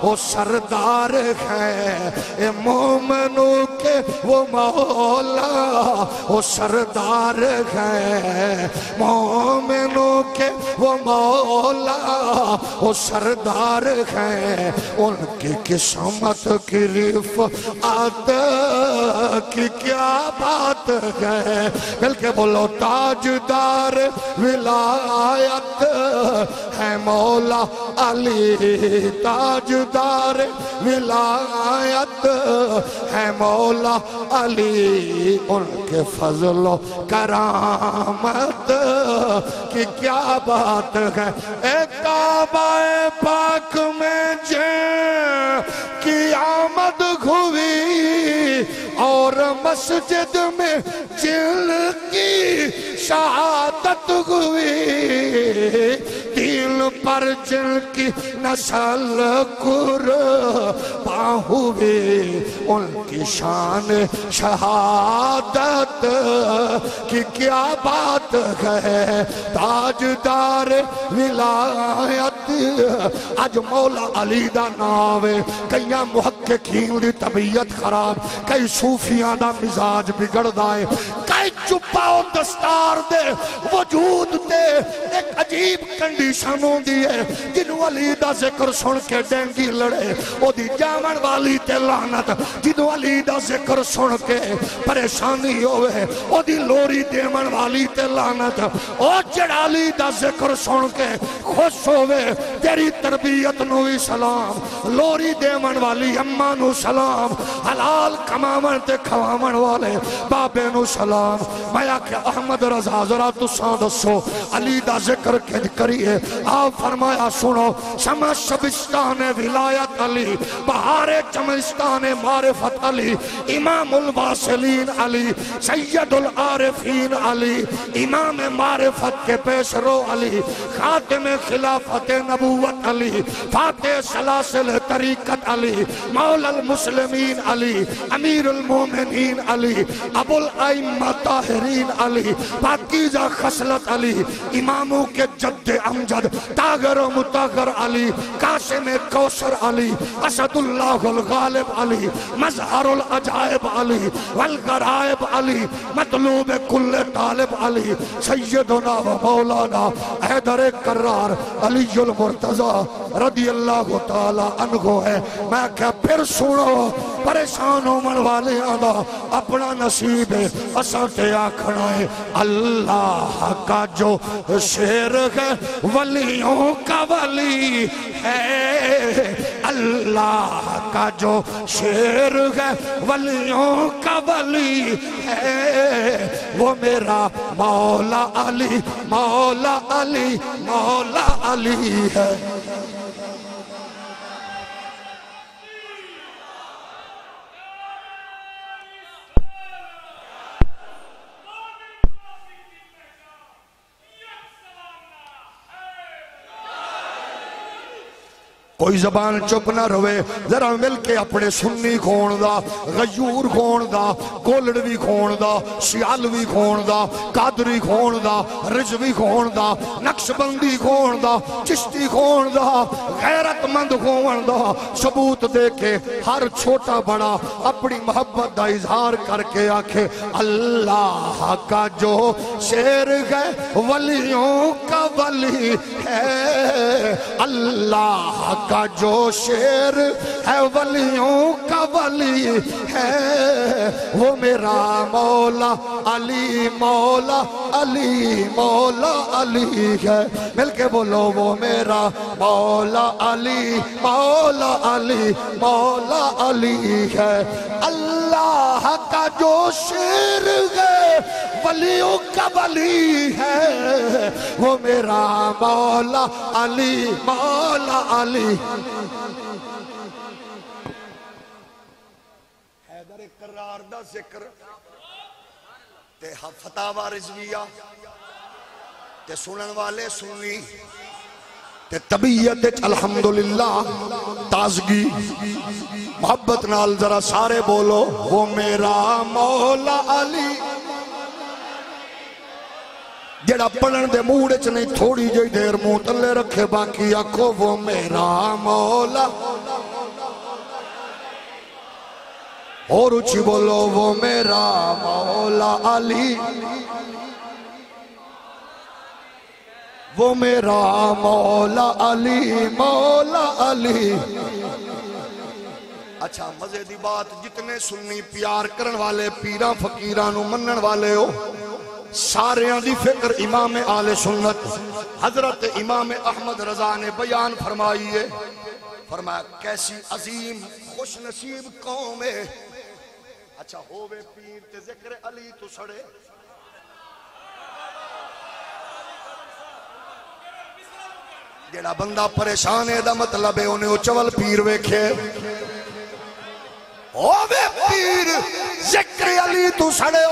وہ سردار ہیں، اے مومنوں کے وہ مولا وہ سردار ہیں، مومنوں کے وہ مولا وہ سردار ہیں، ان کی قسمت کی رفعت کی کیا بات ہے۔ مل کے بولو تاجدار ولایت ہے مولا علی، تاجدار ولایت ہے مولا علی، ان کے فضل و کرامت کی کیا بات ہے۔ اے کعبہ پاک میں جن کی آمد ہوئی، اور مسجد میں جن کی شہادت ہوئی، دین پر جن کی نسل قربان ہوئی، ان کی شان شہادت کی کیا بات ہے۔ تاجدار ولایت اج مولا علی دا نام ہے۔ کئی محققین دی طبیعت خراب، کئی صوفیاں دا مزاج بگڑدا ہے، کئی چپا و دستار دے وجود تے ایک عجیب کنڈیشن پریشان ہو دیئے جنہوں علی دا ذکر سن کے ڈینگی لڑے او دی جامن والی تے لعنت جنہوں علی دا ذکر سن کے پریشانی ہوئے او دی لوری دیمن والی تے لعنت او جڑالی دا ذکر سن کے خوش ہوئے تیری تربیت نوی سلام لوری دیمن والی اممہ نو سلام حلال کمامن تے کھوامن والے بابے نو سلام میں آکے احمد رضا ذرا تساں دسو علی دا ذکر کریے آپ فرمایا سنو شمع شبستان ولایت علی بہار چمستان معرفت علی امام الواصلین علی سید العارفین علی امام معرفت کے پیش رو علی خاتم خلافت نبوت علی فاتح سلاسل طریقت علی مولا المسلمین علی امیر المومنین علی ابو الائمہ طاہرین علی پاکیزہ خصلت علی اماموں کے جد امجد تاغر و متاغر علی قاسم کوثر علی اسد اللہ الغالب علی مظہر العجائب علی والغرائب علی مطلوب کل طالب علی سیدنا و مولانا حیدر کرار علی المرتضی رضی اللہ تعالی عنہ ہے میں کہ پھر سنو پریشان ہومن والے آنا اپنا نصیب ہے اساتے آکھنا ہے اللہ کا جو شیر ہے ولیوں کا ولی ہے اللہ کا جو شیر ہے ولیوں کا ولی ہے وہ میرا مولا علی مولا علی مولا علی ہے کوئی زبان چپ نہ روے ذرا مل کے اپنے سنی کھون دا غیور کھون دا گولڑوی کھون دا سیالوی کھون دا قادری کھون دا رجوی کھون دا نقشبندی کھون دا چشتی کھون دا غیرت مند کھون دا ثبوت دے کے ہر چھوٹا بڑا اپنی محبت دا اظہار کر کے آکھے اللہ کا جو شیر ہے ولیوں کا ولی ہے اللہ کا جو شیر ہے ولیوں کا ولی ہے وہ میرا مولا علی مولا علی مولا علی ہے مل کے بولو وہ میرا مولا علی مولا علی مولا علی ہے اللہ کا جو شیر ہے ولیوں کا ولی ہے وہ میرا مولا علی مولا علی حیدر کرار دا ذکر تے فتاوہ رضویہ تے سنن والے سنی تے طبیعت الحمدللہ تازگی محبت نال ذرا سارے بولو وہ میرا مولا علی جڑا پڑھن دے موڑے چ نہیں تھوڑی جئی دیر منہ تلے رکھے باقی آکھو وہ میرا مولا اور اچھی بولو وہ میرا مولا علی وہ میرا مولا علی مولا علی اچھا مزے دی بات جتنے سنی پیار کرن والے پیراں فقیرانوں منن والے ہو سارے دی فکر امام آل سنت حضرت امام احمد رضا نے بیان فرمائی ہے فرمایا کیسی عظیم خوش نصیب قوم ہے اچھا ہووے پیر تے ذکر علی تو سڑے جیڑا بندہ پریشان ہے دا مطلب ہے انہیں چول پیر ویکھے ہووے پیر ذکر علی تو سڑے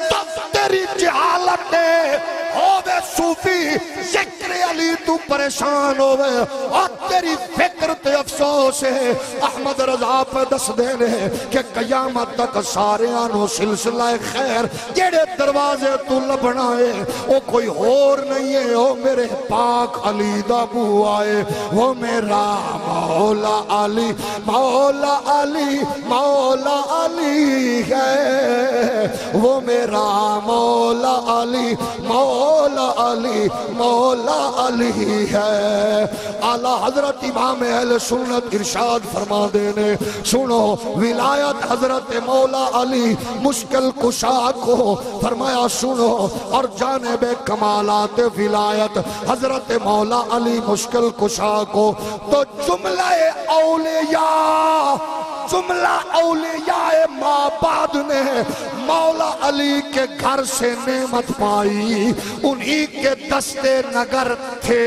تو تیری جہالت ہے ہووے صوفی ذکر علی تو پریشان ہووے اور تیری فکر تے افسوس ہے احمد رضا پہ دس دینے کہ قیامت تک سارے آنو سلسلہ خیر جیڑے دروازے تو لبنا ہے وہ کوئی اور نہیں ہے وہ میرے پاک علی دا بو آئے وہ میرا مولا علی مولا علی مولا علی ہے وہ میرا مولا علی مولا مولا علی مولا علی ہے۔ اعلی حضرت امام اہل سنت ارشاد فرما دینے سنو ولایت حضرت مولا علی مشکل کشا کو فرمایا سنو، اور جانب کمالات ولایت حضرت مولا علی مشکل کشا کو، تو جملہ اولیاء مابعد نے مولا علی کے گھر سے نعمت پائی، انہی کے دستے نگر تھے،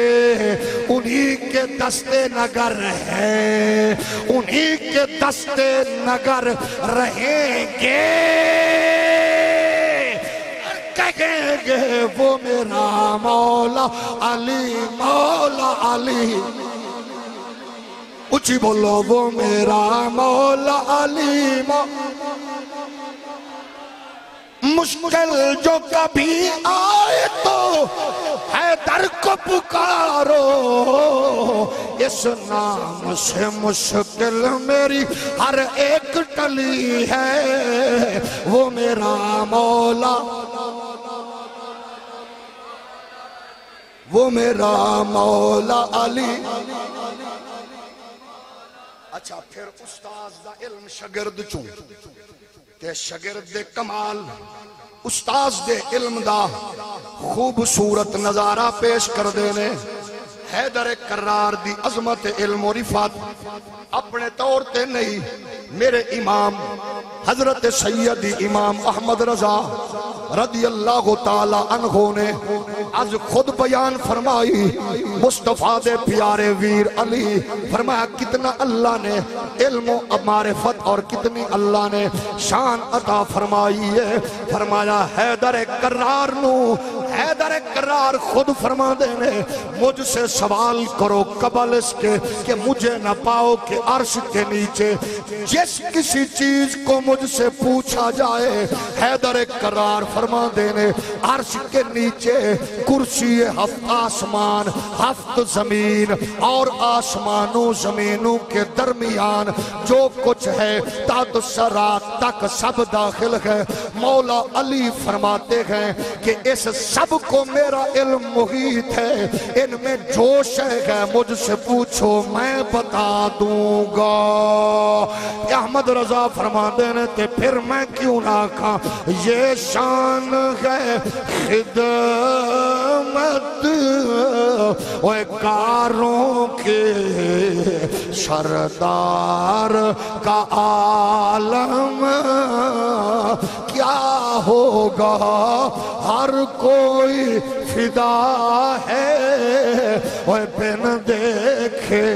انہی کے دستے نگر ہیں، انہی کے دستے نگر رہیں گے، کہیں گے وہ میرا مولا علی مولا علی، اچھی بولو وہ میرا مولا علی مشکل جو کبھی آئے تو حیدر کو پکارو، اس نام سے مشکل میری ہر ایک ٹلی ہے، وہ میرا مولا وہ میرا مولا علی۔ اچھا پھر استاذ دا علم شگرد چوں تے شگرد دے کمال استاذ دے علم دا خوبصورت نظارہ پیش کر دینے، حیدر کرار دی عظمت علم و رفات اپنے طور تے نہیں، میرے امام حضرت سیدی امام احمد رضا رضی اللہ تعالی عنہ نے از خود بیان فرمائی، مصطفیٰ دے پیارے ویر علی فرمایا کتنا اللہ نے علم و معرفت اور کتنی اللہ نے شان عطا فرمائی ہے، فرمایا حیدر کرار نو، حیدر کرار خود فرما دینے مجھ سے سوال کرو قبل اس کے کہ مجھے نہ پاؤ کہ عرش کے نیچے جس کسی چیز کو مجھ سے پوچھا جائے، حیدر کرار فرما دینے عرش کے نیچے کرسی ہفت آسمان ہفت زمین اور آسمانوں زمینوں کے درمیان جو کچھ ہے تحت سرات تک سب داخل ہے، مولا علی فرماتے ہیں کہ اس سب کو میرا علم محیط ہے، ان میں جو شے ہے مجھ سے پوچھو میں بتا دوں گا۔ احمد رضا فرما دینے تے پھر میں کیوں نہ کھا، یہ شان ہے خدمت و کاروں کے سردار کا عالم، کیا ہوگا ہر کوئی فدا ہے وہ بن دیکھے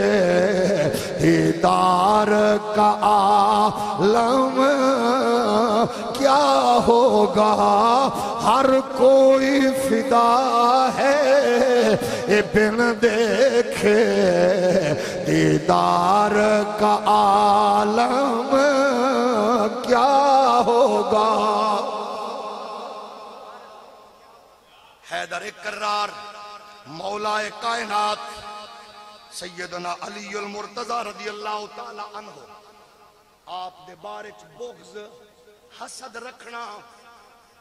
دیدار کا عالم، کیا ہوگا ہر کوئی فدا ہے بن دیکھے دیدار کا عالم، کیا ہوگا۔ حیدر کرار مولا کائنات سیدنا علی المرتضی رضی اللہ تعالی عنہ آپ دے بارے چ بغض حسد رکھنا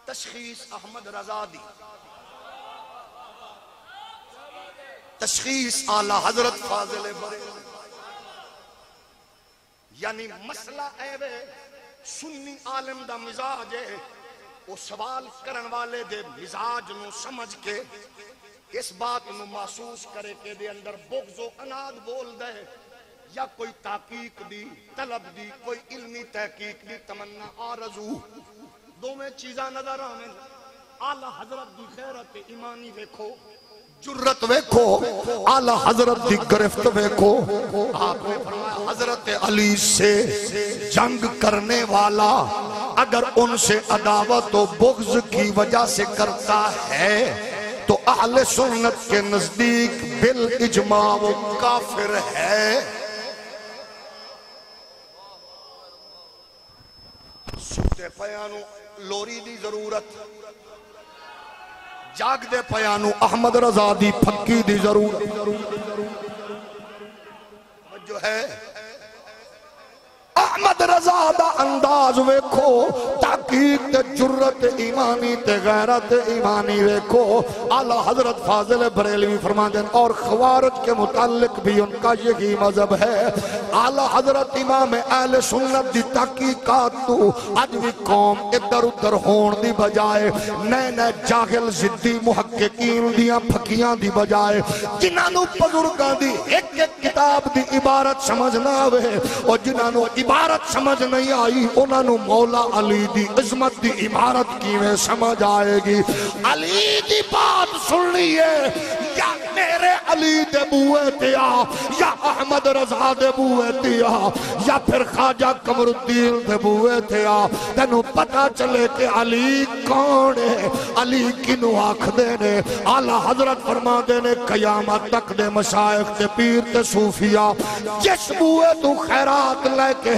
تشخیص احمد رضا دی، تشخیص اعلی حضرت فاضل بریلوی، یعنی مسئلہ ایوے سنی عالم دا مزاج ہے، وہ سوال کرن والے دے مزاج نو سمجھ کے اس بات نو محسوس کرے کہ دے اندر بغض و اناد بول دے، یا کوئی تحقیق دی طلب دی، کوئی علمی تحقیق دی تمنا آرزو، دو میں چیزاں نظر آمیں۔ اعلی حضرت دی خیرت ایمانی ویکھو، جرت ویکھو، اعلی حضرت دی گرفت ویکھو، آپ نے فرمایا حضرت علی سے جنگ کرنے والا اگر ان سے عداوت و بغض کی وجہ سے کرتا ہے تو اہل سنت کے نزدیک بالاجماع وہ کافر ہے۔ سوتے پیانو لوری دی ضرورت، جاگ دے پیانو احمد رضا دی پھکی دی ضرورت جو ہے۔ احمد رضا دا انداز ویکھو، تحقیق تے جرت ایمانی تے غیرت ایمانی ویکھو۔ اعلیٰ حضرت فاضل بریلوی فرماتے ہیں اور خوارج کے متعلق بھی ان کا یہی مذہب ہے۔ اعلیٰ حضرت امام اہل سنت دی تحقیقات تو اج بھی قوم ادھر ادھر ہون دی بجائے نئے نئے جاہل ضدی محققین دیاں پھکیاں دی بجائے جنہاں نو بزرگاں دی ایک ایک کتاب دی عبارت سمجھ نہ آوے اور جنہاں نو عبارت سمجھ نہیں آئی انہاں نو مولا علی دی عظمت دی عبارت کیویں سمجھ آئے گی۔ علی دی بات سننی ہے یا میرے علی دے بوئے تیا یا احمد رضا دے بوئے تیا یا پھر خواجہ قمر الدین دے بوئے تیا، تینوں پتہ چلے کہ علی کون ہے، علی کنو آکھ دینے۔ اعلیٰ حضرت فرما دینے قیامت تک دے مشائخ تے پیر تے صوفیاء جس بوئے تو خیرات لے کے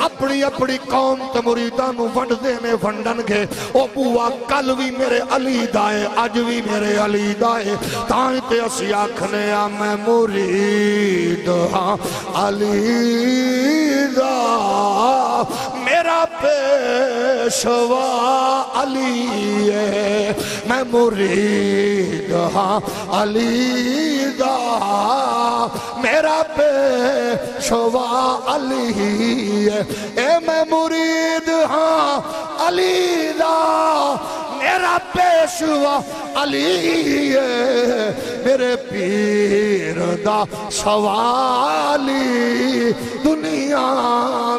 اپنی اپنی قوم تے مریداں نو ونڈ دینے ونڈن گے، او بوہ کل بھی میرے علی دائے اج بھی میرے علی دائے، تائیں تے اسی آکھنے میں مرید ہاں علی دا، میرا پیشوا علی ہے، میں مرید ہاں علی دا، میرا پیشوا علی ہے، اے میں مرید ہاں علی دا، میرا پیشوا علی ہے، میرے پیر دا سوالی دنیا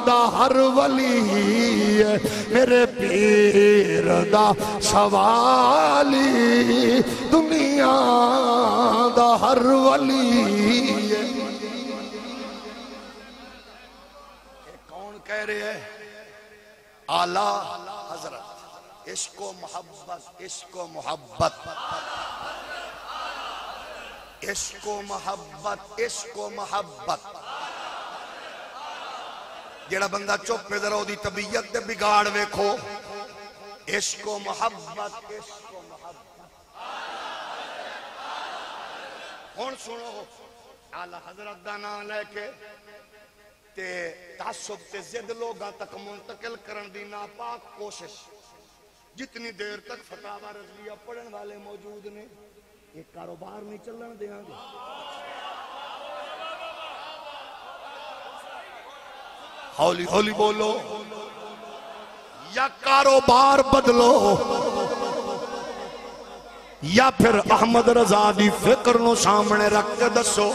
دا ہر ولی ہے، میرے پیر دا سوالی دنیا دا ہر ولی ہے۔ کون کہہ رہے ہیں؟ اعلیٰ حضرت۔ عشق و محبت، عشق و محبت، عشق و محبت، عشق و محبت۔ جیڑا بندہ چپ میں ذرا دی طبیعت دے بگاڑ ویکھو، عشق و محبت، عشق و محبت۔ ہون سنو اعلیٰ حضرت دا نام لے کے تے تعصب تے زد لوگاں تک منتقل کرن دی ناپاک کوشش، جتنی دیر تک فتاوی رضویہ پڑھن والے موجود نے ایک کاروبار نہیں چلن دیاں گے۔ ہولی ہولی بولو، یا کاروبار بدلو یا پھر احمد رضا دی فکر نو سامنے رکھ کے دسو۔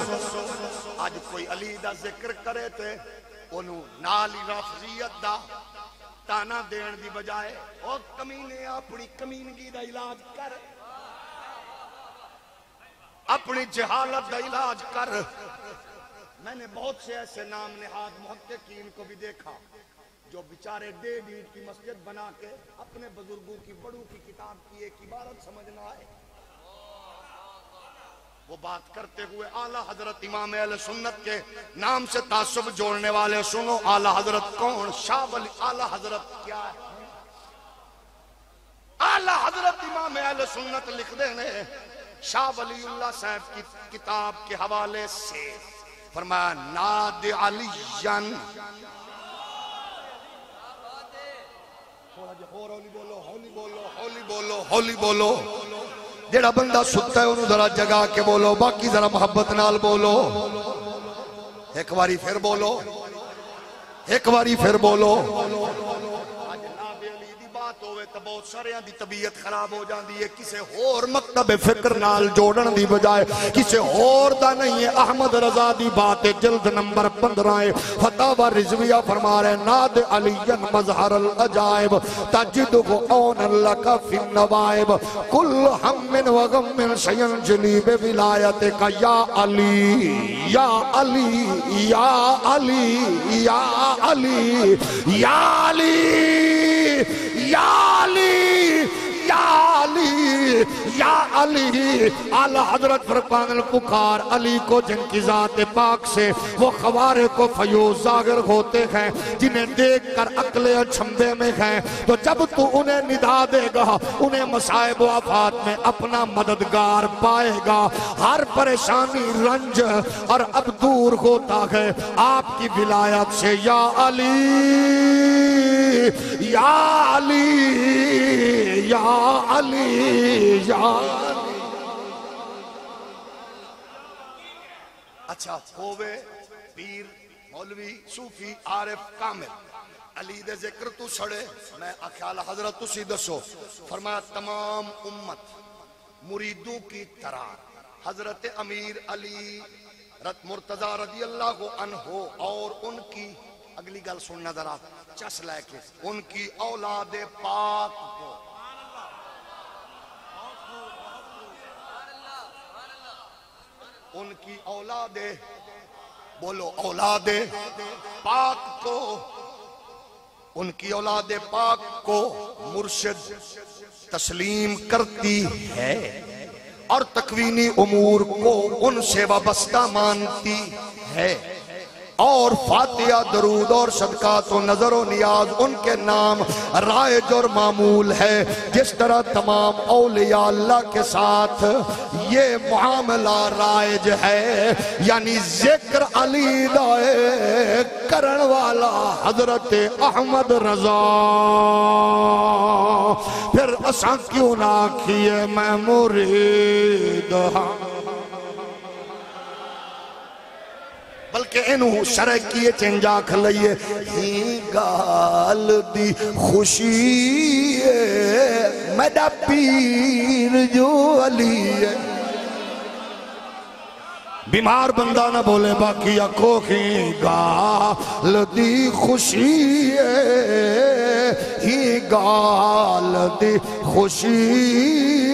آج کوئی علی دا ذکر کرے تے انہوں نالی رفضیت دا تانا دین دی بجائے او کمینے اپنی کمینگی دا علاج کر، اپنی جہالت دا علاج کر۔ میں نے بہت سے ایسے نام نہاد محققین کو بھی دیکھا جو بیچارے ڈیڑھ اینٹ کی مسجد بنا کے اپنے بزرگوں کی بڑوں کی کتاب کی ایک عبارت سمجھنا ہے، وہ بات کرتے ہوئے اعلیٰ حضرت امام اہل سنت کے نام سے تعصب جوڑنے والے سنو اعلیٰ حضرت کون؟ شاہ ولی۔ اعلیٰ حضرت کیا ہے؟ اعلیٰ حضرت امام اہل سنت لکھ دینے شاہ ولی اللہ صاحب کی کتاب کے حوالے سے فرمایا ناد علیجن، ہولی بولو ہولی بولو ہولی بولو ہولی بولو، جیڑا بندہ ستا ہے انہوں ذرا جگا کے بولو، باقی ذرا محبت نال بولو، ایک باری پھر بولو، ایک باری پھر بولو۔ آج ناب علی دی بات ہوئے تو بہت سارے دی طبیعت خراب ہو جاندی ہے، کسے اور مکتب فکر نال جوڑن دی بجائے کسے اور دا نہیں ہے۔ احمد رضا دی بات جلد نمبر 15 فتاوی رضویہ فرما رہے ناد علیین مظہر العجائب تجدہ اون لکا فی النوائب کل ہم و غم سینجلی بولایتک یا علی یا علی یا علی یا علی یا علی یا علی یا علی یا علی، اعلیٰ حضرت فرقان الپکار علی کو جن کی ذات پاک سے وہ خوارے کو فیوز ظاہر ہوتے ہیں، جنہیں دیکھ کر عقلیں اچھمبے میں ہیں، تو جب تو انہیں ندا دے گا انہیں مصائب و آفات میں اپنا مددگار پائے گا، ہر پریشانی رنج اور اب دور ہوتا ہے آپ کی ولایت سے۔ یا علی یا علی یا علی یا علی۔ اچھا ہووے پیر مولوی صوفی عارف کامل علی دے ذکر تو سڑے، میں اخیال حضرت تو سی دسو، فرمایا تمام امت مریدوں کی طرح حضرت امیر علی مرتضی رضی اللہ عنہ اور ان کی اگلی گل سننا ذرا چس لے کے، ان کی اولاد پاک کو ان کی اولاد بولو اولاد پاک کو ان کی اولاد پاک کو مرشد تسلیم کرتی ہے اور تکوینی امور کو ان سے وابستہ مانتی ہے، اور فاتحہ درود اور صدقات و نظر و نیاز ان کے نام رائج اور معمول ہے، جس طرح تمام اولیاء اللہ کے ساتھ یہ معاملہ رائج ہے، یعنی ذکر علی دائے کرن والا حضرت احمد رضا، پھر اساں کیوں نہ کیے میں مرید ہاں، بلکہ انہوں شرع کیے چنجا کھلئیے ہی گال دی خوشی ہے میڈا پیر جو علی ہے۔ بیمار بندہ نہ بولے باقی اکھو ہی گال دی خوشی ہے، ہی گال دی خوشی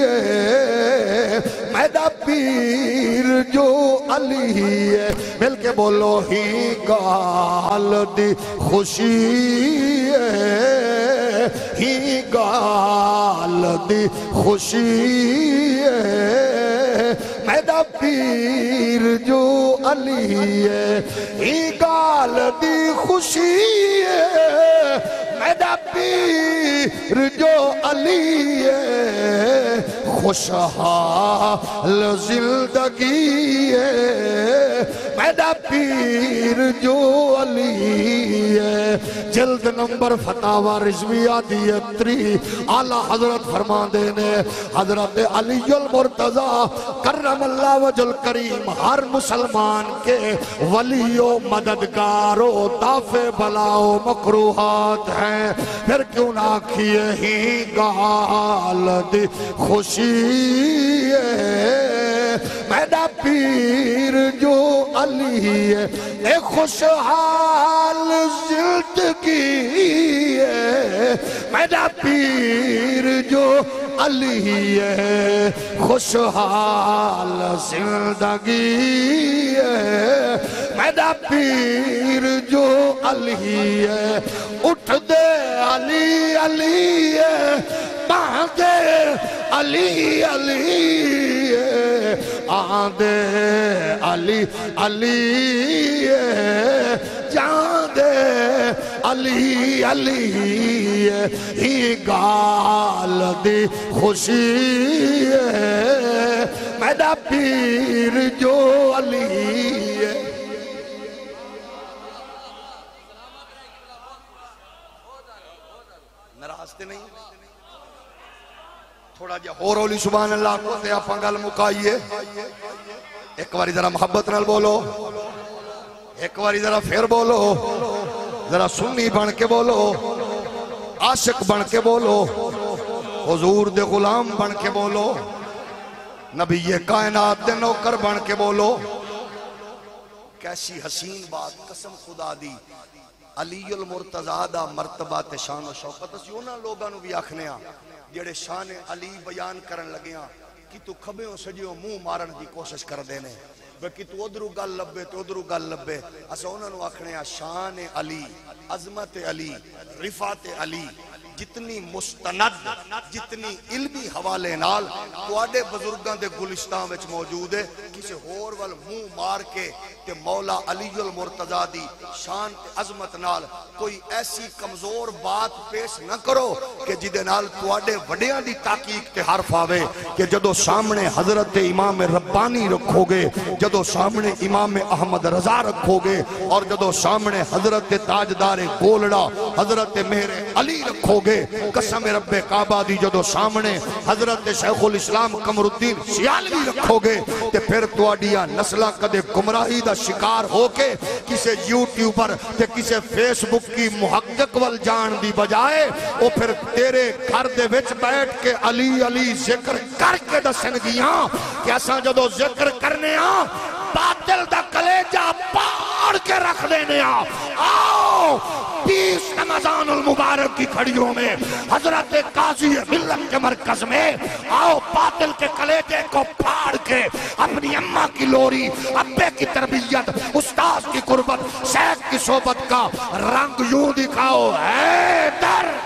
ہے میڈا پیر جو علی ہے، مل کے بولو ہی گال دی خوشی ہے، ہی گال دی خوشی ہے میڈا پیر جو علی ہے، ہی گال دی خوشی ہے میڈا پیر جو علی ہے، خوشحال زندگی ہے میڈا پیر جو علی ہے۔ جلد نمبر فتاوہ رضویہ دیتری اعلیٰ حضرت فرما دینے، حضرت علی المرتضی کرم اللہ وجہ الکریم ہر مسلمان کے ولی و مددگار و دافع بلا و مکروہات ہیں، پھر کیوں نہ کیے ہی گال دی خوشی ہے میڈا پیر جو علی ہے، ایک خوشحال زندگی ہے میڈا پیر جو علی ہے، خوشحال زندگی ہے میڈا پیر جو علی ہے، اٹھ دے علی علی ہے، باندے علی علی ہے، آندے علی علی ہے، جاندے علی علی ہے، ہی گال دی خوشی ہے میڈا پیر جو علی ہے۔ نراستے نہیں تھوڑا جا اور اولی سبحان اللہ کو تے آپ گل مکائیے، ایک باری ذرا محبت نال بولو، ایک باری ذرا پھر بولو، ذرا سنی بن کے بولو، عاشق بن کے بولو، حضور دے غلام بن کے بولو، نبی کائنات دے نوکر بن کے بولو۔ کیسی حسین بات، قسم خدا دی علی المرتضی دا مرتبہ تے شان و شوکت اسی انہاں لوگاں نو بھی آکھنے ہاں جڑے شان علی بیان کرن لگے ہاں کہ تو کھبیوں سجیوں منہ مارن دی کوشش کر دینے کہ تو ادھرو گل لبے تو ادھرو گل لبے، اسا انہاں نو آکھنے ہاں شان علی، عظمت علی، رفعت علی، جتنی مستند جتنی علمی حوالے نال تواڈے بزرگاں دے گلستان وچ موجود ہے، کسے ہور ول منہ مار کے تے مولا علی المرتضیٰ دی شان تے عظمت نال کوئی ایسی کمزور بات پیش نہ کرو کہ جدے نال تواڈے وڈیاں دی تحقیق تے حرف آوے کہ جدو سامنے حضرت امام ربانی رکھو گے، جدو سامنے امام احمد رضا رکھو گے، اور جدو سامنے حضرت تاجدار گولڑا حضرت مہر علی رکھو گے، قسم رب کعبہ دی جدو سامنے حضرت شیخ الاسلام قمر الدین سیالوی رکھو گے تے پھر تواڈیاں نسلاں کدے گمراہی دا شکار ہو کے کسے یوٹیوبر تے کسے فیس بک کی محقق وال جان دی بجائے وہ پھر تیرے گھر دے وچ بیٹھ کے علی علی ذکر کر کے دسن گیاں کہ اساں جدو ذکر کرنے ہاں باطل دا کلیجہ پاڑ کے رکھ دینے ہاں۔ آؤ 20 رمضان المبارک کی کھڑیوں میں حضرت قاضی ملت کے مرکز میں آؤ باطل کے کلیجے کو پھاڑ کے اپنی اماں کی لوری، ابے کی تربیت، استاذ کی قربت، شیخ کی صحبت کا رنگ یوں دکھاؤ۔ حیدر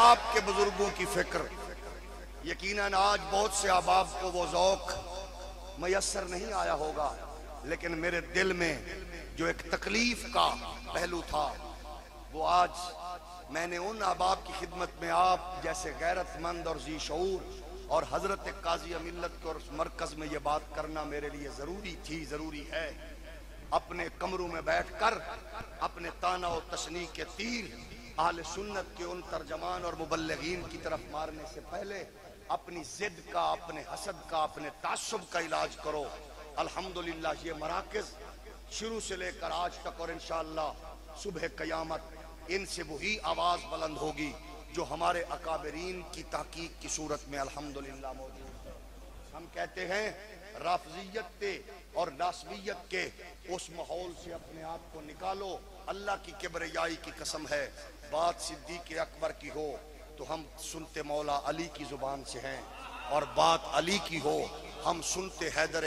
آپ کے بزرگوں کی فکر، یقیناً آج بہت سے احباب کو وہ ذوق میسر نہیں آیا ہوگا، لیکن میرے دل میں جو ایک تکلیف کا پہلو تھا وہ آج میں نے ان احباب کی خدمت میں آپ جیسے غیرت مند اور ذی شعور اور حضرت قاضی ملت کے اور مرکز میں یہ بات کرنا میرے لیے ضروری تھی، ضروری ہے۔ اپنے کمروں میں بیٹھ کر اپنے طعنہ و تشنیع کے تیر اہل سنت کے ان ترجمان اور مبلغین کی طرف مارنے سے پہلے اپنی ضد کا، اپنے حسد کا، اپنے تعصب کا علاج کرو۔ الحمدللہ یہ مراکز شروع سے لے کر آج تک اور انشاءاللہ صبح قیامت ان سے وہی آواز بلند ہوگی جو ہمارے اکابرین کی تحقیق کی صورت میں الحمدللہ موجود ہے۔ ہم کہتے ہیں رافضیت اور ناسبیت کے اس ماحول سے اپنے آپ کو نکالو۔ اللہ کی کبریائی کی قسم ہے، بات صدیق اکبر کی ہو تو ہم سنتے مولا علی کی زبان سے ہیں، اور بات علی کی ہو ہم سنتے حیدر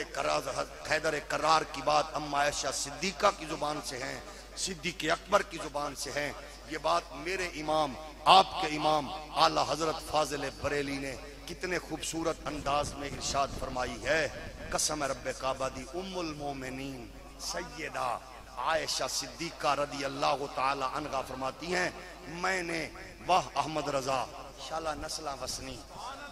کرار کی بات اما عائشہ صدیقہ کی زبان سے ہیں، صدیق اکبر کی زبان سے ہیں۔ یہ بات میرے امام، آپ کے امام اعلیٰ حضرت فاضل بریلی نے کتنے خوبصورت انداز میں ارشاد فرمائی ہے۔ قسم رب کعبہ دی ام المومنین سیدہ عائشہ صدیقہ رضی اللہ تعالی عنہا فرماتی ہیں، میں نے واہ احمد رضا شالا نسلاں وسنی،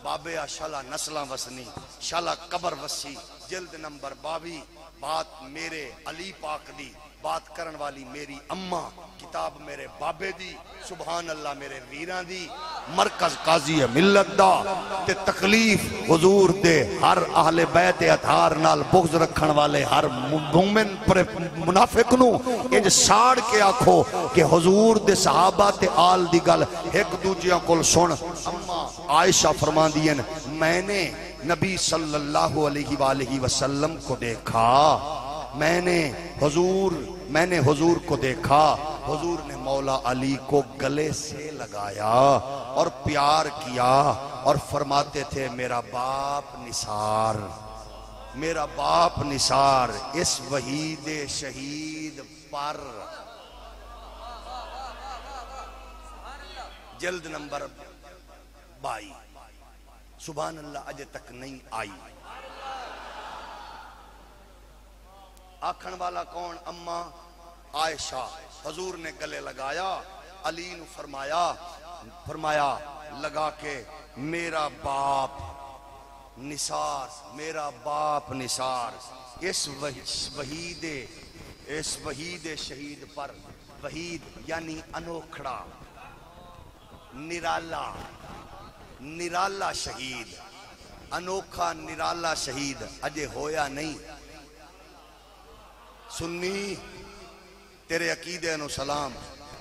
بابیا شالا نسلاں وسنی، شالا قبر وسی، جلد نمبر 22، بات میرے علی پاک دی، بات کرن والی میری اماں، کتاب میرے بابے دی، سبحان اللہ میرے ویران دی، مرکز قاضی ملت دا، تے تکلیف حضور دے ہر اہل بیت اطہار نال بغض رکھن والے ہر مومن پر منافق نو انج ساڑ کے آکھو کہ حضور دے صحابہ تے آل دی گل ایک دوجیاں کول سن۔ اماں عائشہ فرمان دین میں نے نبی صلی اللہ علیہ وآلہ وسلم کو دیکھا، میں نے حضور کو دیکھا، حضور نے مولا علی کو گلے سے لگایا اور پیار کیا اور فرماتے تھے میرا باپ نثار، میرا باپ نثار اس وحید شہید پر۔ جلد نمبر 22، سبحان اللہ اجے تک نہیں آئی۔ آکھن والا کون؟ اماں عائشہ۔ حضور نے گلے لگایا، علی نے فرمایا لگا کے میرا باپ نثار، میرا باپ نثار اس وحید شہید پر۔ وحید یعنی انوکھڑا، نرالا شہید، انوکھا نرالا شہید اجے ہویا نہیں. سنی تیرے عقیدے نو سلام،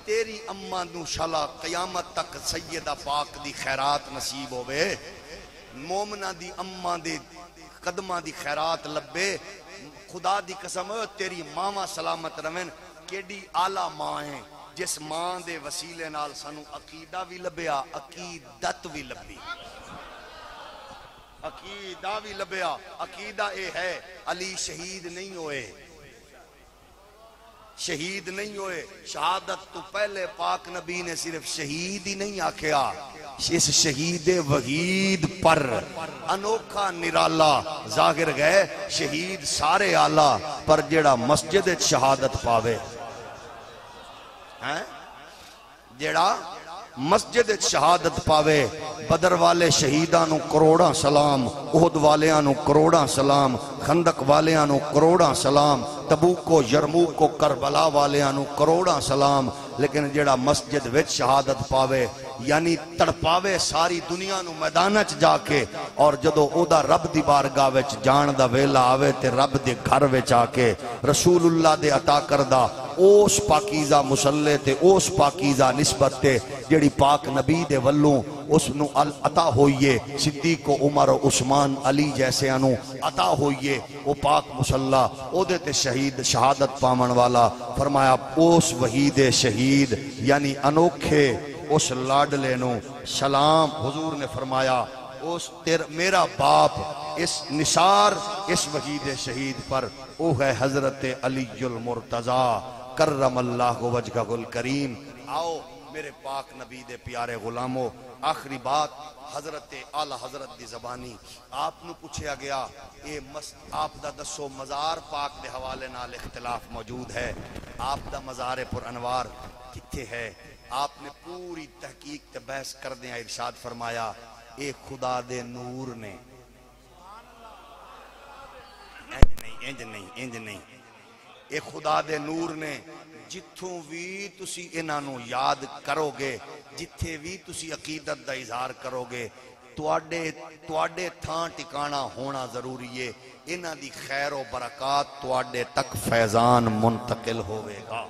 تیری اماں نو شالا قیامت تک سیدہ پاک دی خیرات نصیب ہوئے. مومنہ دی اماں دی قدمہ دی خیرات لبے. خدا دی قسم تیری ماما سلامت روین. کیڑی آلہ ماں ہیں جس ماں دے وسیلے نال سانو عقیدہ بھی لبیا، عقیدت بھی لبی. عقیدہ بھی لبیا. عقیدہ اے ہے علی شہید نہیں ہوئے، شہید نہیں ہوئے. شہادت تو پہلے پاک نبی نے صرف شہید ہی نہیں آکھیا، اس شہید وحید پر انوکھا نرالا ظاہر گئے. شہید سارے آلہ پر جڑا مسجد شہادت پاوے، جڑا مسجد شہادت پاوے. بدر والے شہیدانو کروڑاں سلام، احد والیاں کروڑاں سلام، خندق والیاں کروڑاں سلام، تبوک و یرموک و کربلا والیاں کروڑاں سلام. لیکن جڑا مسجد وچ شہادت پاوے یعنی تڑپاوے ساری دنیا نو میدانہ چ جا کے، اور جدو او دا رب دی بارگاہ وچ جان دا ویلا آوے تے رب دے گھر وچ آ کے رسول اللہ دے عطا کردہ اوس پاکیزہ مسلح تے اوس پاکیزہ نسبت تے جڑی پاک نبی دے ولوں اس نو عطا ہوئیے، صدیق و عمر و عثمان علی جیسے انو عطا ہوئیے، او پاک مسلح او دے تے شہید شہادت پامن والا. فرمایا اوس وحید شہید یعنی انوکھے اس لاڈلے نو سلام. حضور نے فرمایا اس میرا باپ اس نثار اس وحید شہید پر او ہے حضرت علی المرتضی کرم اللہ وجہہ الکریم. آؤ میرے پاک نبی دے پیارے غلاموں، آخری بات حضرت اعلی حضرت دی زبانی آپ نو پوچھیا گیا آپ دا دسو مزار پاک دے حوالے نال اختلاف موجود ہے، آپ دا مزار پر انوار کتھے ہے؟ آپ نے پوری تحقیق تے بحث کر دیا ارشاد فرمایا اے خدا دے نور نے. انج نہیں اے خدا دے نور نے. جتھوں بھی تسی انہاں یاد کرو گے، جتھے بھی تسی عقیدت دا اظہار کرو گے، تواڈے تھاں ٹکانا ہونا ضروری ہے. انہاں دی خیر و برکات تواڈے تک فیضان منتقل ہوئے گا.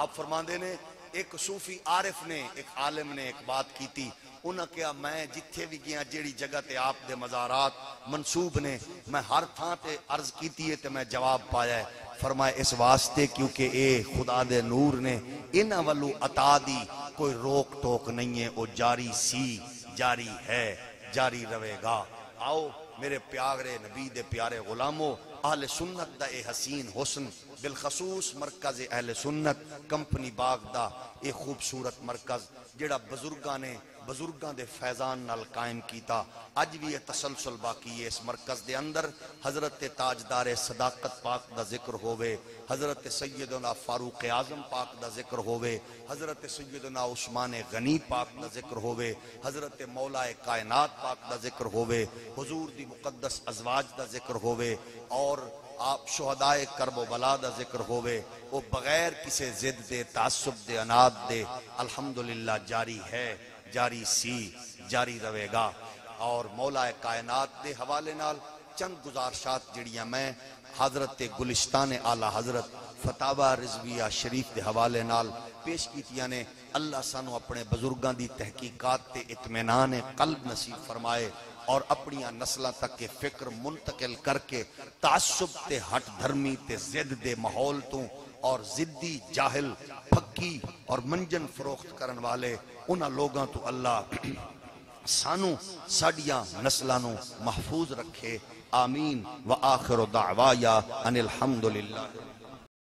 آپ فرماندے نے ایک صوفی عارف نے ایک عالم نے ایک بات کی تھی. انہاں کہا میں جتھے بھی گیا جیڑی جگہ تے آپ دے مزارات منصوب نے میں ہر تھاں تے عرض کیتی ہے تے میں جواب پایا ہے. فرمائے اس واسطے کیونکہ اے خدا دے نور نے انہاں والو عطا دی کوئی روک ٹوک نہیں ہے، وہ جاری سی جاری ہے جاری رہے گا. آؤ میرے پیارے نبی دے پیارے غلاموں، اہل سنت دا اے حسین حسن بالخصوص مرکز اہل سنت کمپنی باغ دا اے خوبصورت مرکز جڑا بزرگاں دے فیضان نال قائم کیتا، اج بھی یہ تسلسل باقی ہے. اس مرکز دے اندر حضرت تاجدار صداقت پاک دا ذکر ہوئے، حضرت سیدنا فاروق اعظم پاک دا ذکر ہوئے، حضرت سیدنا عثمان غنی پاک دا ذکر ہوئے، حضرت مولا کائنات پاک دا ذکر ہوئے، حضور دی مقدس ازواج دا ذکر ہوئے، اور آپ شہدائے کرب و بلا دا ذکر ہوئے. وہ بغیر کسی ضد دے تعصب دے اناد دے الحمدللہ جاری ہے، جاری سی جاری رہے گا. اور مولا کائنات دے حوالے نال چند گزارشات جڑیاں میں حضرت گلستان اعلی حضرت فتاوی رضویہ شریف دے حوالے نال پیش کیتیاں نے. اللہ سانو اپنے بزرگاں دی تحقیقات تے اطمینان قلب نصیب فرمائے اور اپنی نسلہ تک کے فکر منتقل کر کے تعصب تے ہٹ دھرمی تے زد دے ماحول تو اور زدی جاہل پھکی اور منجن فروخت کرن والے انہاں لوگاں تو اللہ سانو ساڈیاں نسلانوں محفوظ رکھے. آمین. وآخر دعوایا ان الحمدللہ.